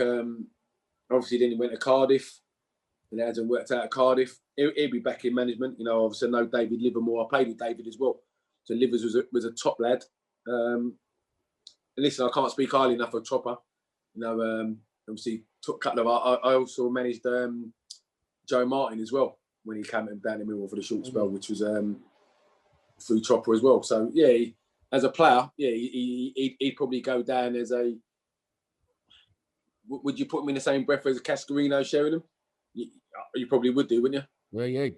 obviously, then he went to Cardiff. And it hasn't worked out at Cardiff. He'll be back in management. You know, obviously, I know David Livermore. I played with David as well. So Livers was a top lad. And listen, I can't speak highly enough of Chopper. You know, obviously, took a couple of. I also managed Joe Martin as well when he came down to Millwall for the short spell, which was through Chopper as well. So yeah, as a player, yeah, he'd probably go down as a. Would you put him in the same breath as a Cascarino, Sheringham? You probably would do, wouldn't you? Well, yeah.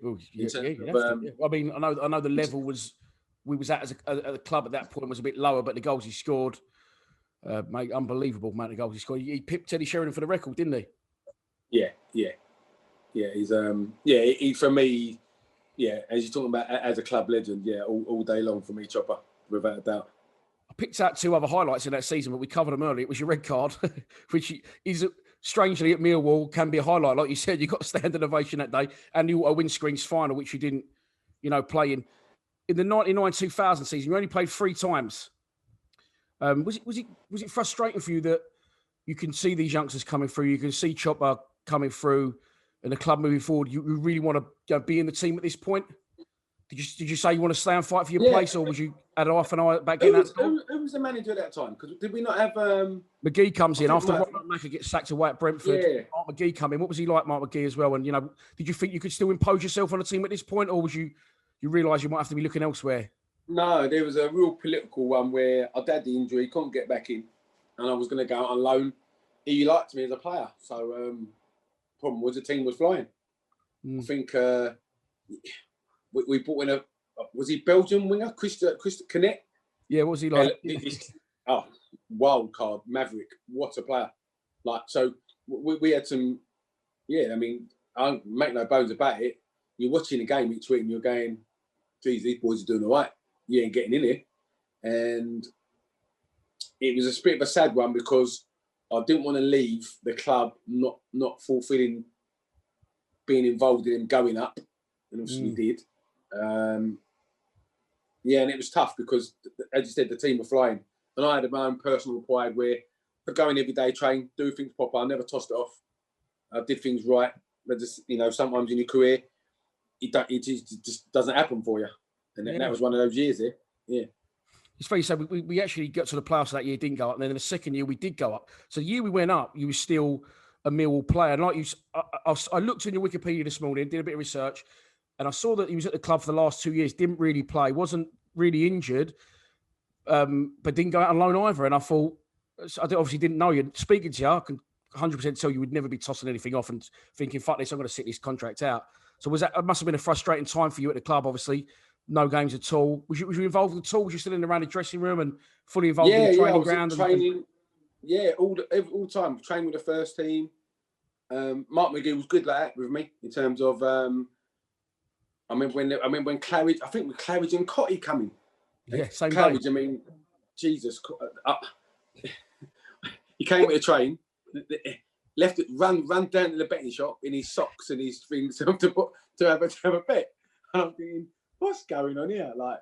I mean, I know the level we was at as a club at that point was a bit lower, but the goals he scored, mate, unbelievable amount of goals he scored. He pipped Teddy Sheringham for the record, didn't he? Yeah. He's he for me. Yeah, as you're talking about as a club legend, yeah, all day long for me, Chopper, without a doubt. I picked out two other highlights in that season, but we covered them earlier. It was your red card, which is strangely at Millwall can be a highlight. Like you said, you got a standing ovation that day, and you got a windscreens final, which you didn't, play in. In the 99-2000 season, you only played 3 times. Was it frustrating for you that you can see these youngsters coming through, you can see Chopper coming through, and the club moving forward? You really want to be in the team at this point? Did you say you want to stay and fight for your place, or was you had an half an eye back in that? Who was the manager at that time? Because did we not have McGee comes in after Macca gets sacked away at Brentford? Yeah. Mark McGee come in. What was he like, Mark McGee, as well? And did you think you could still impose yourself on the team at this point, or was you realise you might have to be looking elsewhere? No, there was a real political one where I'd had the injury, couldn't get back in, and I was going to go out on loan. He liked me as a player, so problem was the team was flying. I think we brought in was he Belgian winger, Christa Canet? Yeah, what was he like? Wild card, maverick. What a player! Like, so we had some. Yeah, I mean, I don't make no bones about it. You're watching the game each week, and you're going, "Geez, these boys are doing all right. You ain't getting in here." And it was a bit of a sad one because I didn't want to leave the club not fulfilling being involved in going up, and obviously we did. And it was tough because, as you said, the team were flying, and I had my own personal pride where I go in every day, train, do things proper. I never tossed it off. I did things right, but just sometimes in your career, it just doesn't happen for you, and that was one of those years there. Yeah. It's funny you said we actually got to the playoffs that year, didn't go up, and then in the second year we did go up. So the year we went up, you were still a Millwall player. And like you, I looked in your Wikipedia this morning, did a bit of research, and I saw that he was at the club for the last 2 years, didn't really play, wasn't really injured, but didn't go out on loan either. And I thought, I obviously didn't know you. Speaking to you, I can 100% tell you would never be tossing anything off and thinking, fuck this, I'm going to sit this contract out. So it must have been a frustrating time for you at the club, obviously. No games at all. Was you involved at all? Was you still in around the dressing room and fully involved in the training ground? Training, all the time. Training with the first team. Mark McGee was good like that with me in terms of. I remember when Claridge. I think with Claridge and Cotty coming. Yeah, same Claridge. day. I mean, Jesus. He came with a train. Left it, run down to the betting shop in his socks and his things to have a bet. And I'm thinking, what's going on here? Like,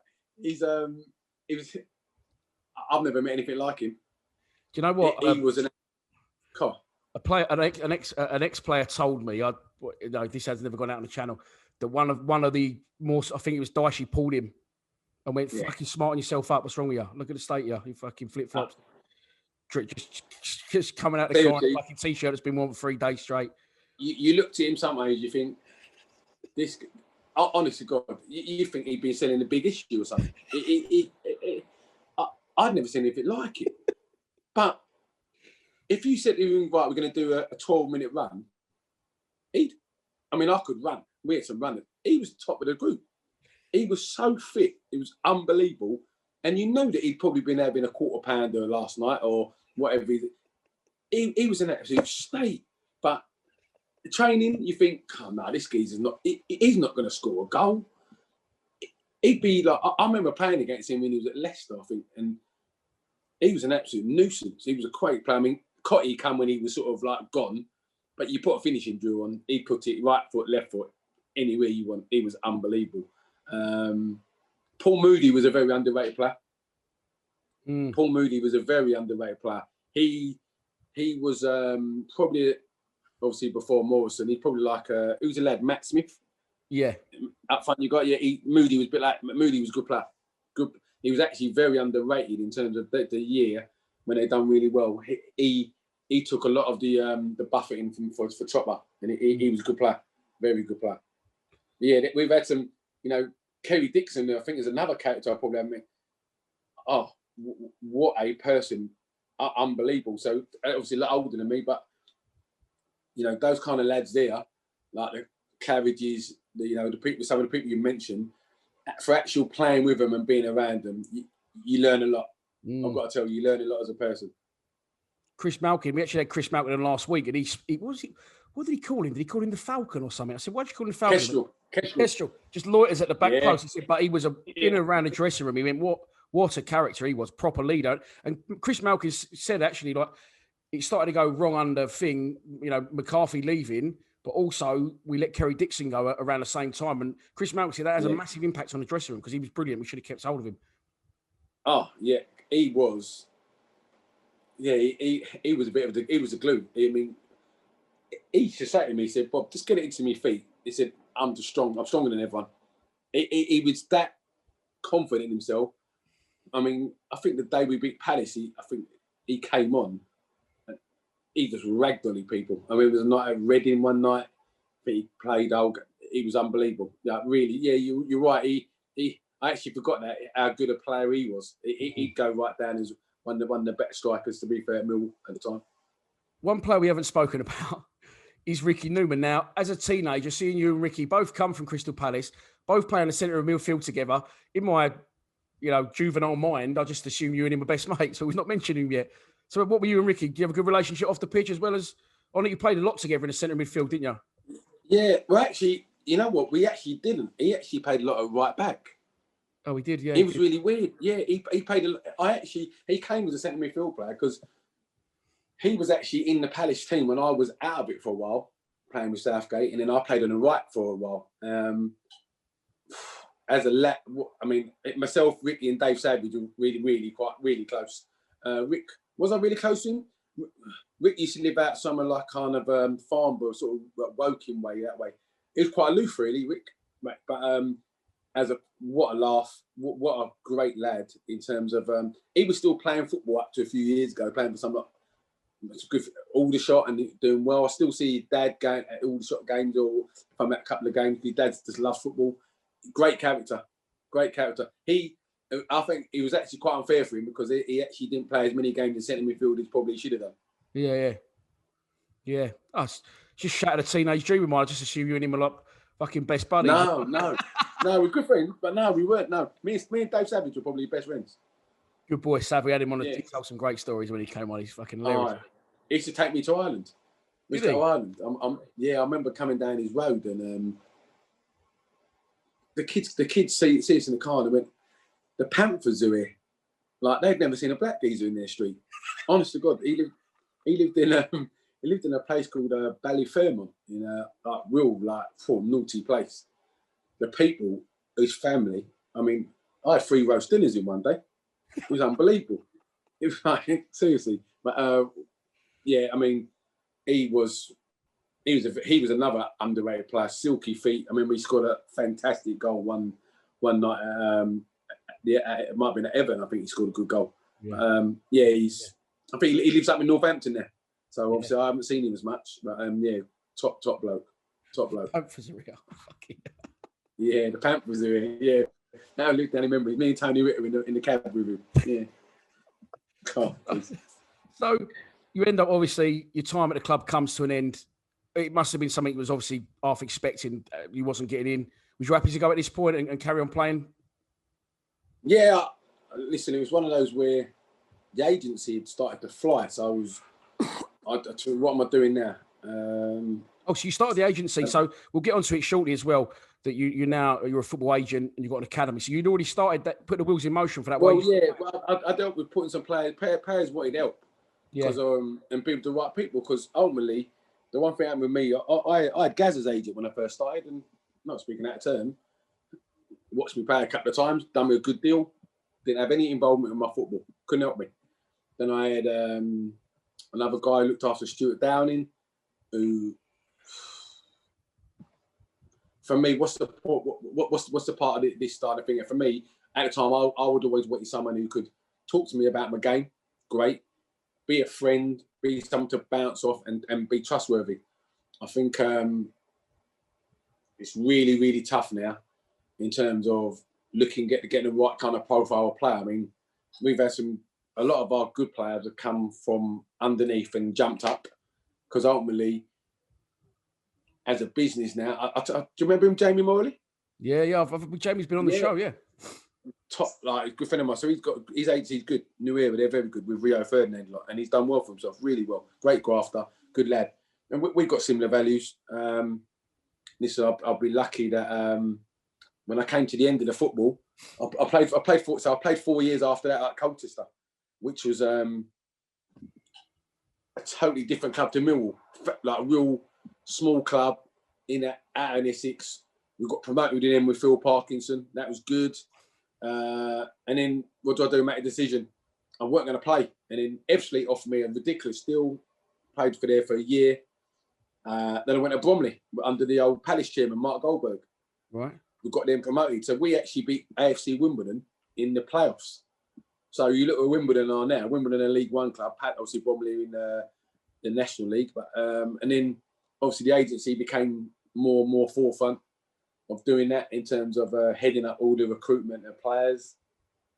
I've never met anything like him. Do you know what? He was an ex-player told me, this has never gone out on the channel, that one of the more, I think it was Dicey, pulled him and went, fucking smarten yourself up. What's wrong with you? Look at the state you fucking flip-flops. Just coming out the car in a fucking t-shirt that's been worn for 3 days straight. You looked at him sometimes, you think, this, honest to God, you think he'd been selling a big issue or something. I'd never seen anything like it. But if you said to him, right, we're going to do a 12-minute run, I could run. We had some runners. He was top of the group. He was so fit. It was unbelievable. And you know that he'd probably been having a quarter pounder last night or whatever. He was in an absolute state. But the training, you think, oh, no, this geezer's not, he's not going to score a goal. He'd be like, I remember playing against him when he was at Leicester, I think, and he was an absolute nuisance. He was a great player. I mean, Cotty come when he was sort of like gone, but you put a finishing drill on, he put it right foot, left foot, anywhere you want. He was unbelievable. Paul Moody was a very underrated player. Paul Moody was a very underrated player. He was probably, obviously before Morrison, he's probably like, who's a lad, Matt Smith? Yeah. Up front, you got, Moody was a bit like, Moody was a good player. Good. He was actually very underrated in terms of the year when they done really well. He took a lot of the buffeting for Chopper, and he was a good player, very good player. Yeah, we've had some, Kerry Dixon, I think, is another character I probably haven't met. Oh, what a person. Unbelievable. So, obviously, a lot older than me, but, those kind of lads there, like the Claridges, the people, some of the people you mentioned, for actual playing with them and being around them, you learn a lot. I've got to tell you, you learn a lot as a person. Chris Malkin, we actually had Chris Malkin last week, and what did he call him? Did he call him the Falcon or something? I said, why did you call him the Falcon? Kestrel. Just loiters at the back post. He said, but he was in and around the dressing room. He went, what a character he was, proper leader. And Chris Malkin said, actually, like, it started to go wrong under McCarthy leaving, but also we let Kerry Dixon go around the same time. And Chris Malkin said that has a massive impact on the dressing room because he was brilliant. We should have kept hold of him. Oh, yeah, he was. Yeah, he was he was a glue. I mean, he used to say to me, he said, Bob, just get it into my feet. He said, I'm just strong. I'm stronger than everyone. he was that confident in himself. I mean, I think the day we beat Palace, I think he came on and he just ragdolly people. I mean, it was a night at Reading one night. He played. He was unbelievable. Yeah, really. Yeah, you're right. I actually forgot that how good a player he was. He'd go right down as one of the better strikers, to be fair, at Millwall at the time. One player we haven't spoken about is Ricky Newman. Now, as a teenager, seeing you and Ricky both come from Crystal Palace, both play in the centre of midfield together, in my juvenile mind, I just assume you and him were best mates, so we've not mentioned him yet. So what were you and Ricky? Do you have a good relationship off the pitch as well as on it? You played a lot together in the centre midfield, didn't you? Yeah, well, actually, you know what? We actually didn't. He actually played a lot of right back. Oh, he did, yeah. He was really weird. Yeah, he played a lot. He came as a centre midfield player because he was actually in the Palace team when I was out of it for a while, playing with Southgate, and then I played on the right for a while. As a lad, I mean, myself, Ricky, and Dave Savage were really close. Rick, was I really close to him? Rick used to live out somewhere like kind of Farnborough, sort of Woking way, that way. He was quite aloof, really, Rick. But what a laugh, what a great lad in terms of he was still playing football up to a few years ago, playing for some good Aldershot and doing well. I still see his dad going at Aldershot games, or if I'm at a couple of games, his dad just loves football. Great character. I think it was actually quite unfair for him because he actually didn't play as many games in centre midfield as probably he should have done. Yeah. Us just shattered a teenage dream of mine. I just assume you and him are like fucking best buddies. No, we're good friends, but no, we weren't. No, me and Dave Savage were probably best friends. Good boy, Sav. We had him on. He told some great stories when he came on. He's fucking hilarious. He used to take me to Ireland. I remember coming down his road and the kids see us in the car and they went, the Panthers are here. Like, they'd never seen a black geezer in their street. Honest to God, he lived in a place called Ballyfermont, in a real naughty place. The people, his family. I mean, I had 3 roast dinners in one day. It was unbelievable. It was like, seriously. But I mean, he was another underrated player. Silky feet. I mean, we scored a fantastic goal one night. It might have been at Everton. I think he scored a good goal. Yeah. I think he lives up in Northampton now. So obviously I haven't seen him as much. But top bloke. Panthers are real. Yeah, the Panthers are here. Yeah. Now I look down and remember, me and Tony Ritter in the cab with him. Yeah. So you end up, obviously, your time at the club comes to an end. It must have been something that was obviously half expecting. You wasn't getting in. Was you happy to go at this point and carry on playing? Yeah. Listen, it was one of those where the agency had started to fly. So I was, what am I doing now? So you started the agency. So we'll get onto it shortly as well. That you're a football agent and you've got an academy. So you'd already started that, put the wheels in motion for that. Well, I dealt with putting some players wanted help. Because and people, the right people. Because ultimately, the one thing happened with me, I had Gaz as agent when I first started, and not speaking out of turn, watched me play a couple of times, done me a good deal, didn't have any involvement in my football, couldn't help me. Then I had another guy who looked after Stuart Downing, who, for me, what's the part of this starting thing? And for me, at the time, I would always want someone who could talk to me about my game, great, be a friend, be someone to bounce off and be trustworthy. I think it's really, really tough now in terms of getting the right kind of profile of player. I mean, we've had a lot of our good players have come from underneath and jumped up because ultimately, as a business now, do you remember him, Jamie Morley? Yeah. Jamie's been on the show, yeah. Top, good friend of mine. So his agency's good. New Era, they're very good with Rio Ferdinand, and he's done well for himself, really well. Great grafter, good lad, and we've got similar values. Listen, I'll be lucky that when I came to the end of the football, I played 4 years after that at Colchester, which was a totally different club to Millwall, like a real small club out in Essex. We got promoted in with Phil Parkinson. That was good. And then what do? Make a decision. I weren't going to play. And then Ebbsfleet offered me a ridiculous deal. Played for there for a year. Then I went to Bromley under the old Palace chairman, Mark Goldberg. Right. we got them promoted. So we actually beat AFC Wimbledon in the playoffs. So you look at Wimbledon are now. Wimbledon are a League One club. Obviously, Bromley in the National League. But and then obviously the agency became more and more forefront of doing that in terms of heading up all the recruitment of players.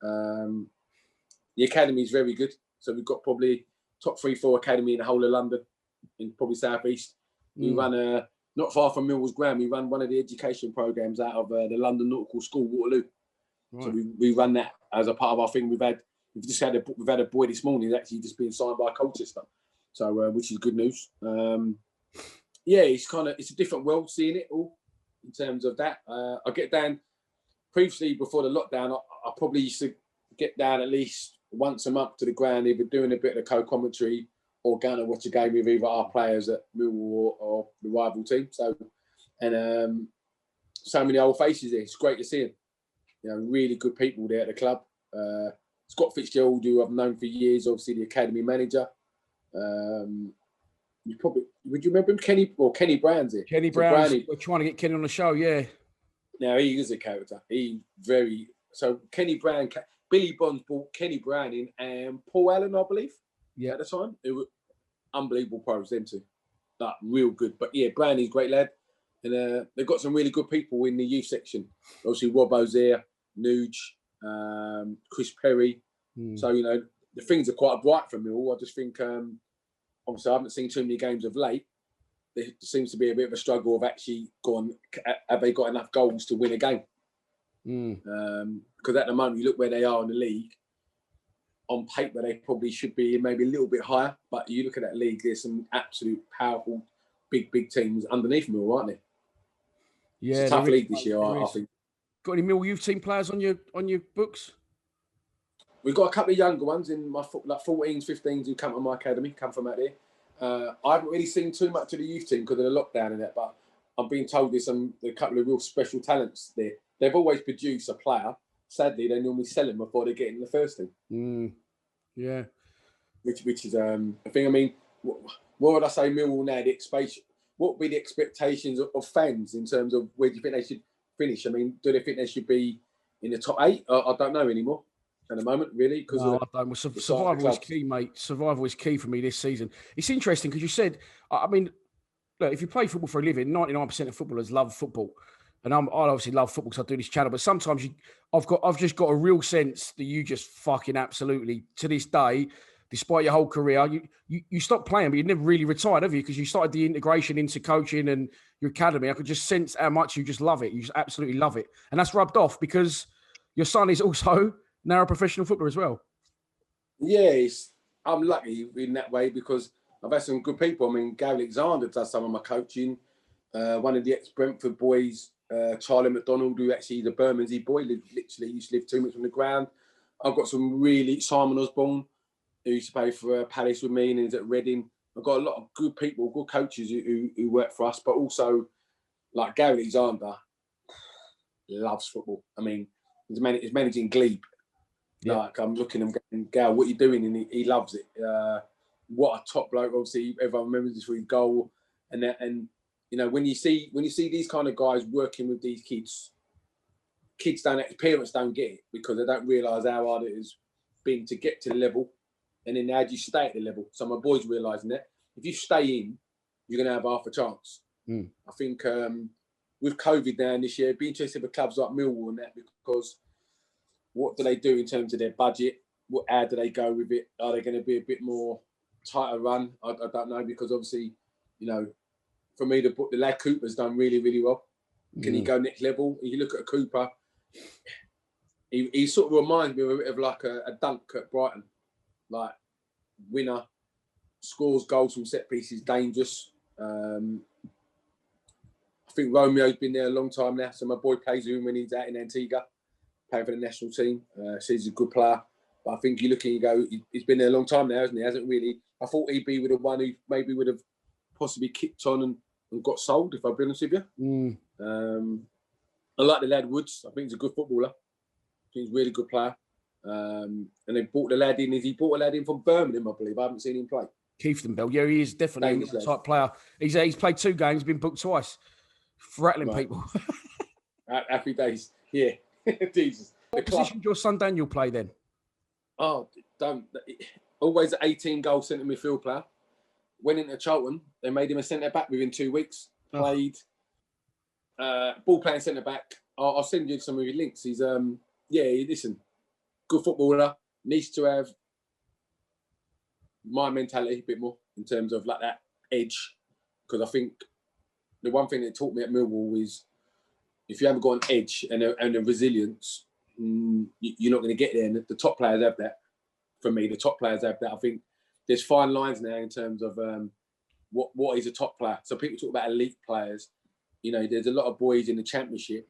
The academy is very good. So we've got probably top 3-4 academy in the whole of London, in probably South East. We run not far from Millwall's ground. We run one of the education programs out of the London Nautical School, Waterloo. Right. So we run that as a part of our thing. We've had a boy this morning that's actually just been signed by Colchester, so which is good news. It's a different world seeing it all in terms of that. I get down previously before the lockdown. I probably used to get down at least once a month to the ground, either doing a bit of co-commentary or going to watch a game with either our players at Millwall or the rival team. So, and so many old faces there. It's great to see them. Really good people there at the club. Scott Fitzgerald, who I've known for years, obviously the academy manager. Would you remember him? Kenny Brown's here. Kenny Brown. We're trying to get Kenny on the show, yeah. Now he is a character. Kenny Brown, Billy Bonds brought Kenny Brown in and Paul Allen, I believe. Yeah. At the time, they were unbelievable pros, them two. Like real good. But yeah, Brownie's a great lad. And they've got some really good people in the youth section. Obviously, Robbo's there, Nuge, Chris Perry. So, the things are quite bright for Millwall. I just think, obviously, I haven't seen too many games of late. There seems to be a bit of a struggle of actually have they got enough goals to win a game? Because at the moment, you look where they are in the league, on paper, they probably should be maybe a little bit higher. But you look at that league, there's some absolute powerful, big teams underneath Millwall, aren't there? Yeah, it's a tough league this year, I think. Got any Millwall youth team players on your books? We've got a couple of younger ones in my 14s, 15s who come to my academy, come from out there. I haven't really seen too much of the youth team because of the lockdown and that, but I'm being told there's a couple of real special talents there. They've always produced a player. Sadly, they normally sell him before they get in the first team. Yeah. Which is a thing. I mean, what would I say Millwall now? What would be the expectations of fans in terms of where do you think they should finish? I mean, do they think they should be in the top 8? I don't know anymore at the moment, really. Because survival is key, mate. Survival is key for me this season. It's interesting because you said, I mean, look, if you play football for a living, 99% of footballers love football. And I obviously love football because I do this channel, but sometimes I've just got a real sense that you just fucking absolutely, to this day, despite your whole career, you stopped playing, but you never really retired, have you? Because you started the integration into coaching and your academy. I could just sense how much you just love it. You just absolutely love it. And that's rubbed off because your son is also now a professional footballer as well. Yeah, I'm lucky in that way because I've had some good people. I mean, Gary Alexander does some of my coaching. One of the ex-Brentford boys, Charlie McDonald, who actually is a Bermondsey boy, literally used to live 2 minutes from the ground. I've got Simon Osborne, who used to play for Palace with me and is at Reading. I've got a lot of good people, good coaches who work for us, but also like Gary Alexander loves football. I mean, he's managing Glebe. Yeah. Like I'm looking at him going, Gal, what are you doing? And he loves it. What a top bloke! Obviously, everyone remembers this for his goal and that. And when you see these kind of guys working with these kids parents don't get it because they don't realise how hard it is being to get to the level. And then how do you stay at the level? So my boys realising that if you stay in, you're going to have half a chance. I think with COVID down this year, it'd be interesting for clubs like Millwall and that because what do they do in terms of their budget? How do they go with it? Are they going to be a bit more tighter run? I don't know because obviously, for me, the lad Cooper's done really, really well. Can he go next level? If you look at Cooper, he sort of reminds me of like a Dunk at Brighton. Like, winner, scores goals from set pieces, dangerous. I think Romeo's been there a long time now. So my boy plays with him when he's out in Antigua, playing for the national team. So he's a good player. But I think you look and you go, he's been there a long time now, hasn't he? Hasn't really. I thought he'd be with the one who maybe would have possibly kicked on and got sold, if I'll be honest with you. I like the lad Woods. I think he's a good footballer. I think he's a really good player. And they brought the lad in. He brought a lad in from Birmingham, I believe. I haven't seen him play. Keithenbell. Yeah, he is definitely a type player. He's played 2 games, been booked twice. Rattling people. Happy days. Yeah. Jesus. What position did your son Daniel play then? Oh, always an 18-goal centre midfield player. Went into Charlton. They made him a centre back within 2 weeks. Played ball playing centre back. I'll send you some of his links. He's listen, good footballer. Needs to have my mentality a bit more in terms of like that edge, because I think the one thing that taught me at Millwall is if you haven't got an edge and a resilience, you're not going to get there. And the top players have that. For me, the top players have that. I think there's fine lines now in terms of what is a top player. So people talk about elite players. You know, there's a lot of boys in the Championship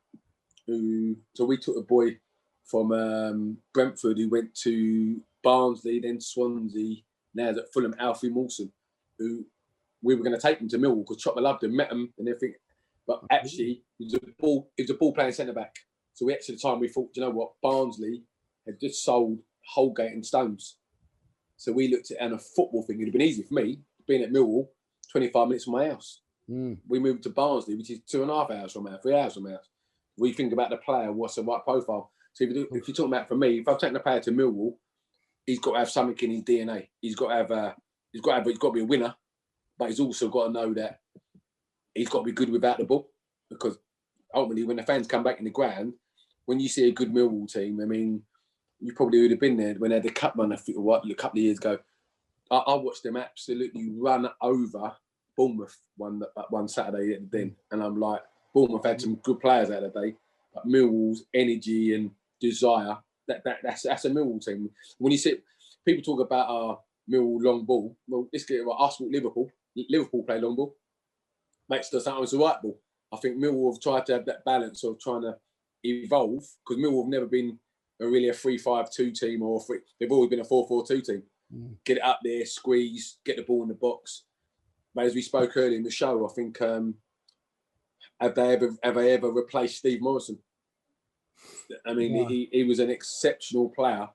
who. So we took a boy from Brentford who went to Barnsley, then Swansea. Now he's at Fulham, Alfie Mawson, who we were going to take him to Millwall because Chopper loved him, met him, and everything. But actually, he was a ball playing centre back. So we actually, at the time, we thought, you know what, Barnsley had just sold Holgate and Stones. So we looked at it, and a football thing. It'd have been easy for me, being at Millwall, 25 minutes from my house. We moved to Barnsley, which is 2.5 hours from our house, 3 hours from our house. We think about the player, what's the right profile. So if you're talking about, for me, if I'm taking a player to Millwall, he's got to have something in his DNA. He's got to be a winner, but he's also got to know that he's got to be good without the ball, because ultimately, when the fans come back in the ground, when you see a good Millwall team, I mean, you probably would have been there when they had the cup run a couple of years ago. I watched them absolutely run over Bournemouth one Saturday at the Den, and I'm like, Bournemouth had some good players out of the day, but Millwall's energy and desire, that's a Millwall team. When you see people talk about Millwall long ball, well, let's get it right. Arsenal, Liverpool play long ball. Makes the sometimes the right ball. I think Millwall have tried to have that balance of trying to evolve, because Millwall have never been really a 3-5-2 team or they've always been a 4-4-2 team. Get it up there, squeeze, get the ball in the box. But as we spoke earlier in the show, I think have they ever replaced Steve Morrison? I mean, he was an exceptional player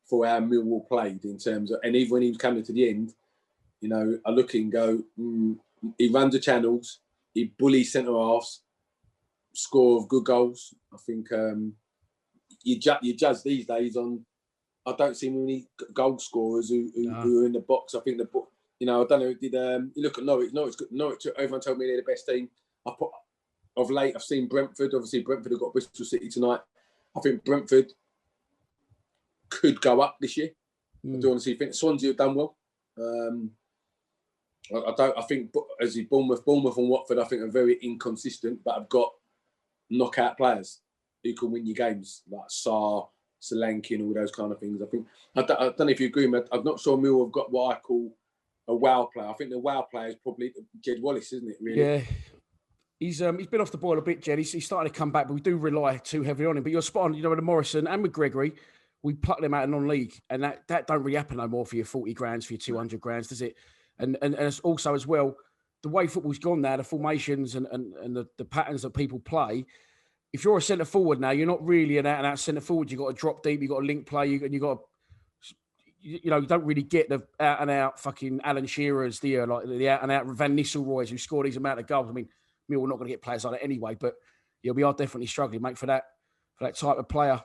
for how Millwall played in terms of, and even when he was coming to the end, you know, I look and go, he runs the channels, he bullies centre halves, score of good goals. I think you judge these days on. I don't see many goal scorers who are in the box. I think I don't know. Did you look at Norwich? Norwich. Everyone told me they're the best team. Of late, I've seen Brentford. Obviously, Brentford have got Bristol City tonight. I think Brentford could go up this year. I do honestly think Swansea have done well. I think as Bournemouth and Watford, I think are very inconsistent, but have got knockout players who can win you games, like Sarr, Solanke, and all those kind of things. I don't know if you agree, but I'm not sure Millwall have got what I call a wow player. I think the wow player is probably Jed Wallace, isn't it? Really? Yeah. He's been off the boil a bit, Jed. He's starting to come back, but we do rely too heavily on him. But you're spot on. You know, with Morrison and with Gregory, we pluck them out of non-league, and that don't really happen no more for your 40 grand, for your 200 grand, does it? And it's also as well, the way football's gone now, the formations and the patterns that people play. If you're a centre forward now, you're not really an out-and-out centre forward. You've got to drop deep. You've got to link play. And you've got to, you don't really get the out-and-out fucking Alan Shearers, like the out-and-out Van Nistelrooys who score these amount of goals. I mean, we're not going to get players like that anyway. But yeah, we are definitely struggling, mate, for that type of player.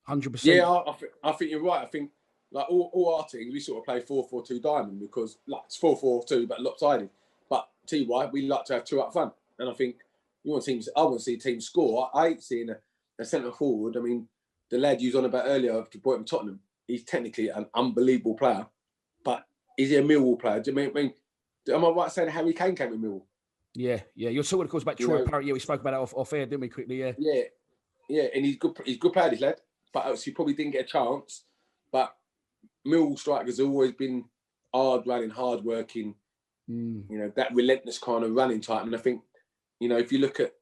100%. Yeah, I think you're right. I think like all our teams, we sort of play 4-4-2 diamond because like it's 4-4-2 but lopsided. But TY, we like to have two up front, and I think. I want to see teams score. I hate seeing a centre forward. I mean, the lad you was on about earlier, to point from Tottenham, he's technically an unbelievable player, but is he a Millwall player? Do you mean am I right saying Harry Kane came with Millwall? Yeah. You're talking, of course, about Troy Parrott. Yeah, we spoke about that off air, didn't we, quickly? Yeah, and he's good. He's a good player, this lad, but he probably didn't get a chance. But Millwall strikers have always been hard running, hard working. You know, that relentless kind of running type, and I think. You know, if you look at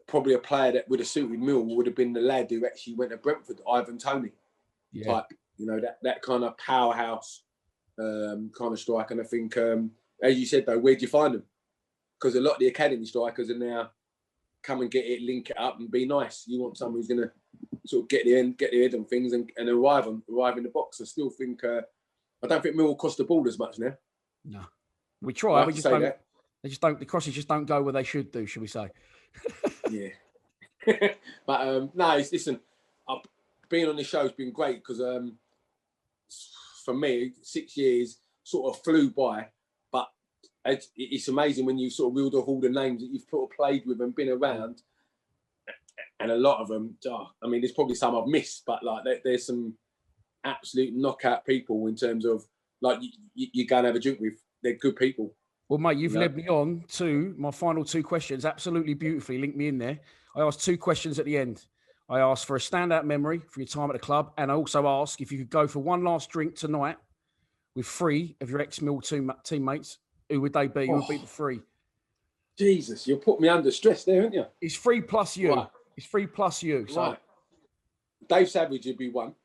probably a player that would have suited Millwall would have been the lad who actually went to Brentford, Ivan Toney type. You know, that kind of powerhouse kind of strike. And I think, as you said, though, where do you find them? Because a lot of the academy strikers are now come and get it, link it up and be nice. You want someone who's going to sort of get the head on things and arrive in the box. I still think, I don't think Millwall cost the ball as much now. No. We try, we just don't. They just don't. The crosses just don't go where they should do. Should we say? Yeah. But no, listen, being on the show has been great because for me, 6 years sort of flew by. But it's amazing when you sort of reeled off all the names that you've played with and been around. And a lot of them, I mean, there's probably some I've missed, but like there's some absolute knockout people in terms of like you go and have a drink with. They're good people. Well, mate, you've led me on to my final 2 questions. Absolutely beautifully. Link me in there. I asked 2 questions at the end. I asked for a standout memory for your time at the club. And I also asked if you could go for one last drink tonight with 3 of your ex-Mill teammates. Who would they be? Who would be the 3? Jesus, you'll put me under stress there, aren't you? It's 3 plus you. Right. It's 3 plus you. So. Right. Dave Savage would be 1.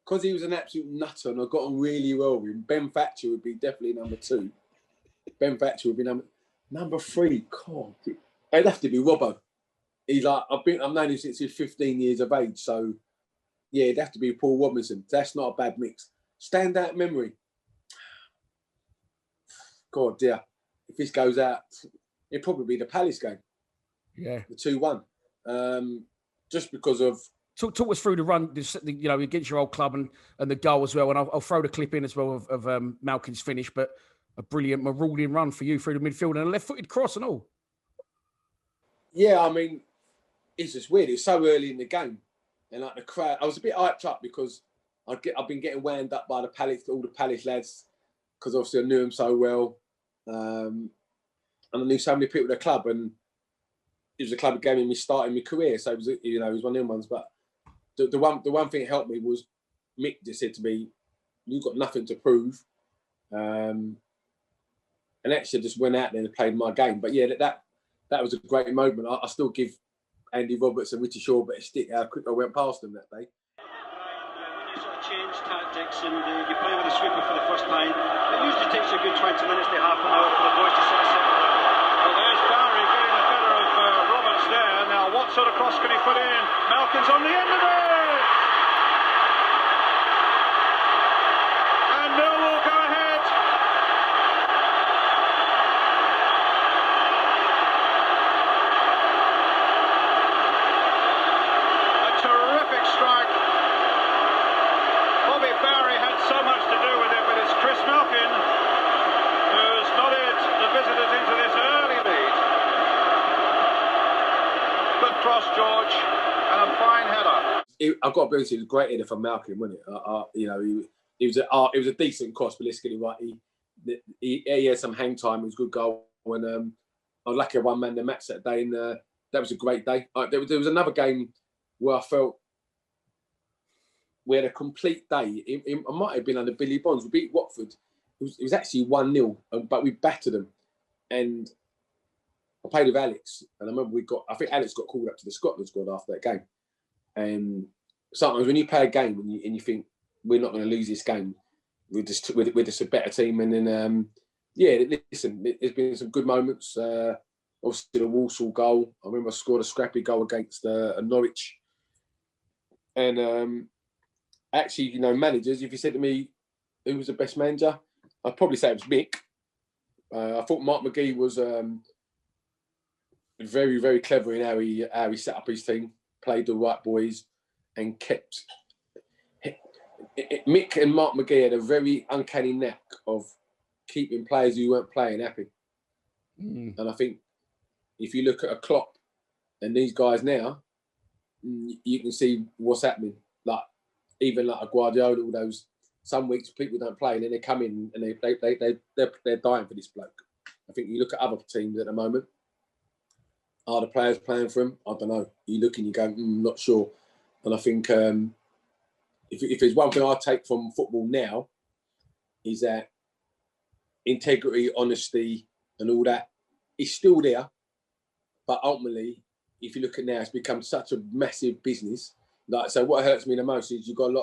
Because he was an absolute nutter and I got on really well with him. Ben Thatcher would be definitely number 2. Ben Thatcher would be number 3. God, it'd have to be Robbo. He's like, I've known him since he's 15 years of age. So yeah, it'd have to be Paul Robinson. That's not a bad mix. Standout memory. God, dear. If this goes out, it'd probably be the Palace game. Yeah. The 2-1. Just because of... Talk us through the run, you know, against your old club and the goal as well. And I'll throw the clip in as well of Malkin's finish, but a brilliant marauding run for you through the midfield and a left-footed cross and all. Yeah, I mean, it's just weird. It's so early in the game. And like the crowd, I was a bit hyped up because I've been getting wound up by all the Palace lads, because obviously I knew them so well. And I knew so many people at the club, and it was a club that gave me starting my career. So it was, you know, it was one of them ones. But the one thing that helped me was Mick just said to me, "You've got nothing to prove," and actually just went out there and played my game. But yeah, that was a great moment. I still give Andy Roberts and Richie Shaw a bit of stick how quick I went past them that day. When you sort of change tactics and you play with a sweeper for the first time, it usually takes a good 20 minutes to half an hour for the boys to sort of settle down. Well, there's Bowry getting the better of Roberts there. Now, what sort of cross can he put in? Malkin's on the end of it! And Millwall go ahead. A terrific strike. Bobby Bowry had so much to do with it, but it's Chris Malkin who's nodded the visitors into this early lead. Good cross, George, and a fine header. I've got to be honest, it was a great header for Malkin, wasn't it? You know, it was a decent cross, but let's get it right. He had some hang time. It was a good goal, and I was lucky I won man the match that day, and that was a great day. There was another game where I felt we had a complete day. It might have been under Billy Bonds. We beat Watford. It was actually 1-0, but we battered them. And I played with Alex, and I remember I think Alex got called up to the Scotland squad after that game. And sometimes when you play a game and you think we're not going to lose this game, we're just a better team. And then listen, there's been some good moments. Obviously the Walsall goal. I remember I scored a scrappy goal against Norwich. And actually, you know, managers, if you said to me who was the best manager, I'd probably say it was Mick. I thought Mark McGee was very, very clever in how he set up his team, played the right boys, and kept. Mick and Mark McGee had a very uncanny knack of keeping players who weren't playing happy. And I think if you look at a Klopp and these guys now, you can see what's happening. Like even like a Guardiola, all those. Some weeks people don't play, and then they come in and they're dying for this bloke. I think you look at other teams at the moment. Are the players playing for him? I don't know. You look and you go, not sure. And I think if there's one thing I take from football now, is that integrity, honesty, and all that is still there. But ultimately, if you look at now, it's become such a massive business. Like, so what hurts me the most is you've got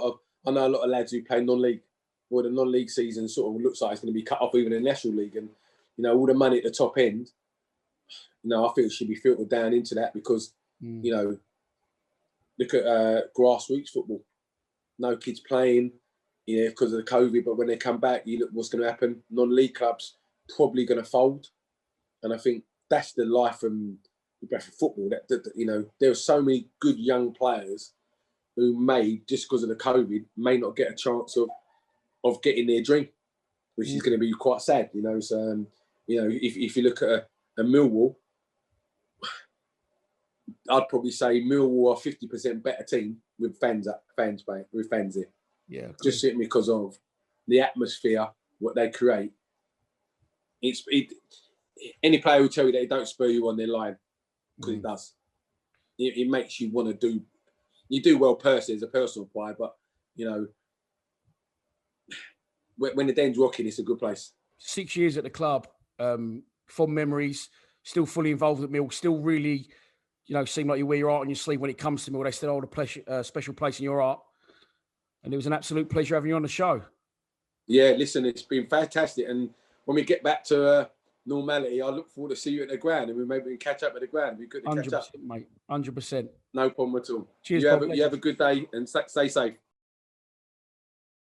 I know a lot of lads who play non-league. Well, the non-league season sort of looks like it's going to be cut off even in the National League. And, you know, all the money at the top end, you know, I feel it should be filtered down into that because, you know, look at grassroots football. No kids playing, you know, because of the COVID. But when they come back, you look what's going to happen. Non-league clubs probably going to fold. And I think that's the life from football. That you know, there are so many good young players who may, just because of the COVID, may not get a chance of getting their dream, which is going to be quite sad. You know, so you know, if you look at a Millwall, I'd probably say Millwall are 50% better team with fans here. Yeah, just simply because of the atmosphere, what they create. Any player will tell you that it don't spur you on their line, because it does. It makes you want to do. You do well personally as a personal player, but you know, when the Den's rocking, it's a good place. 6 years at the club, fond memories. Still fully involved at Mill. Still really, you know, seem like you wear your heart on your sleeve when it comes to Mill. They still hold a special place in your heart. And it was an absolute pleasure having you on the show. Yeah, listen, it's been fantastic. And when we get back to normality, I look forward to see you at the ground, and maybe we can catch up at the ground. It'd be good to catch up. 100%, mate. 100%. No problem at all. Cheers, you have a good day, and stay safe.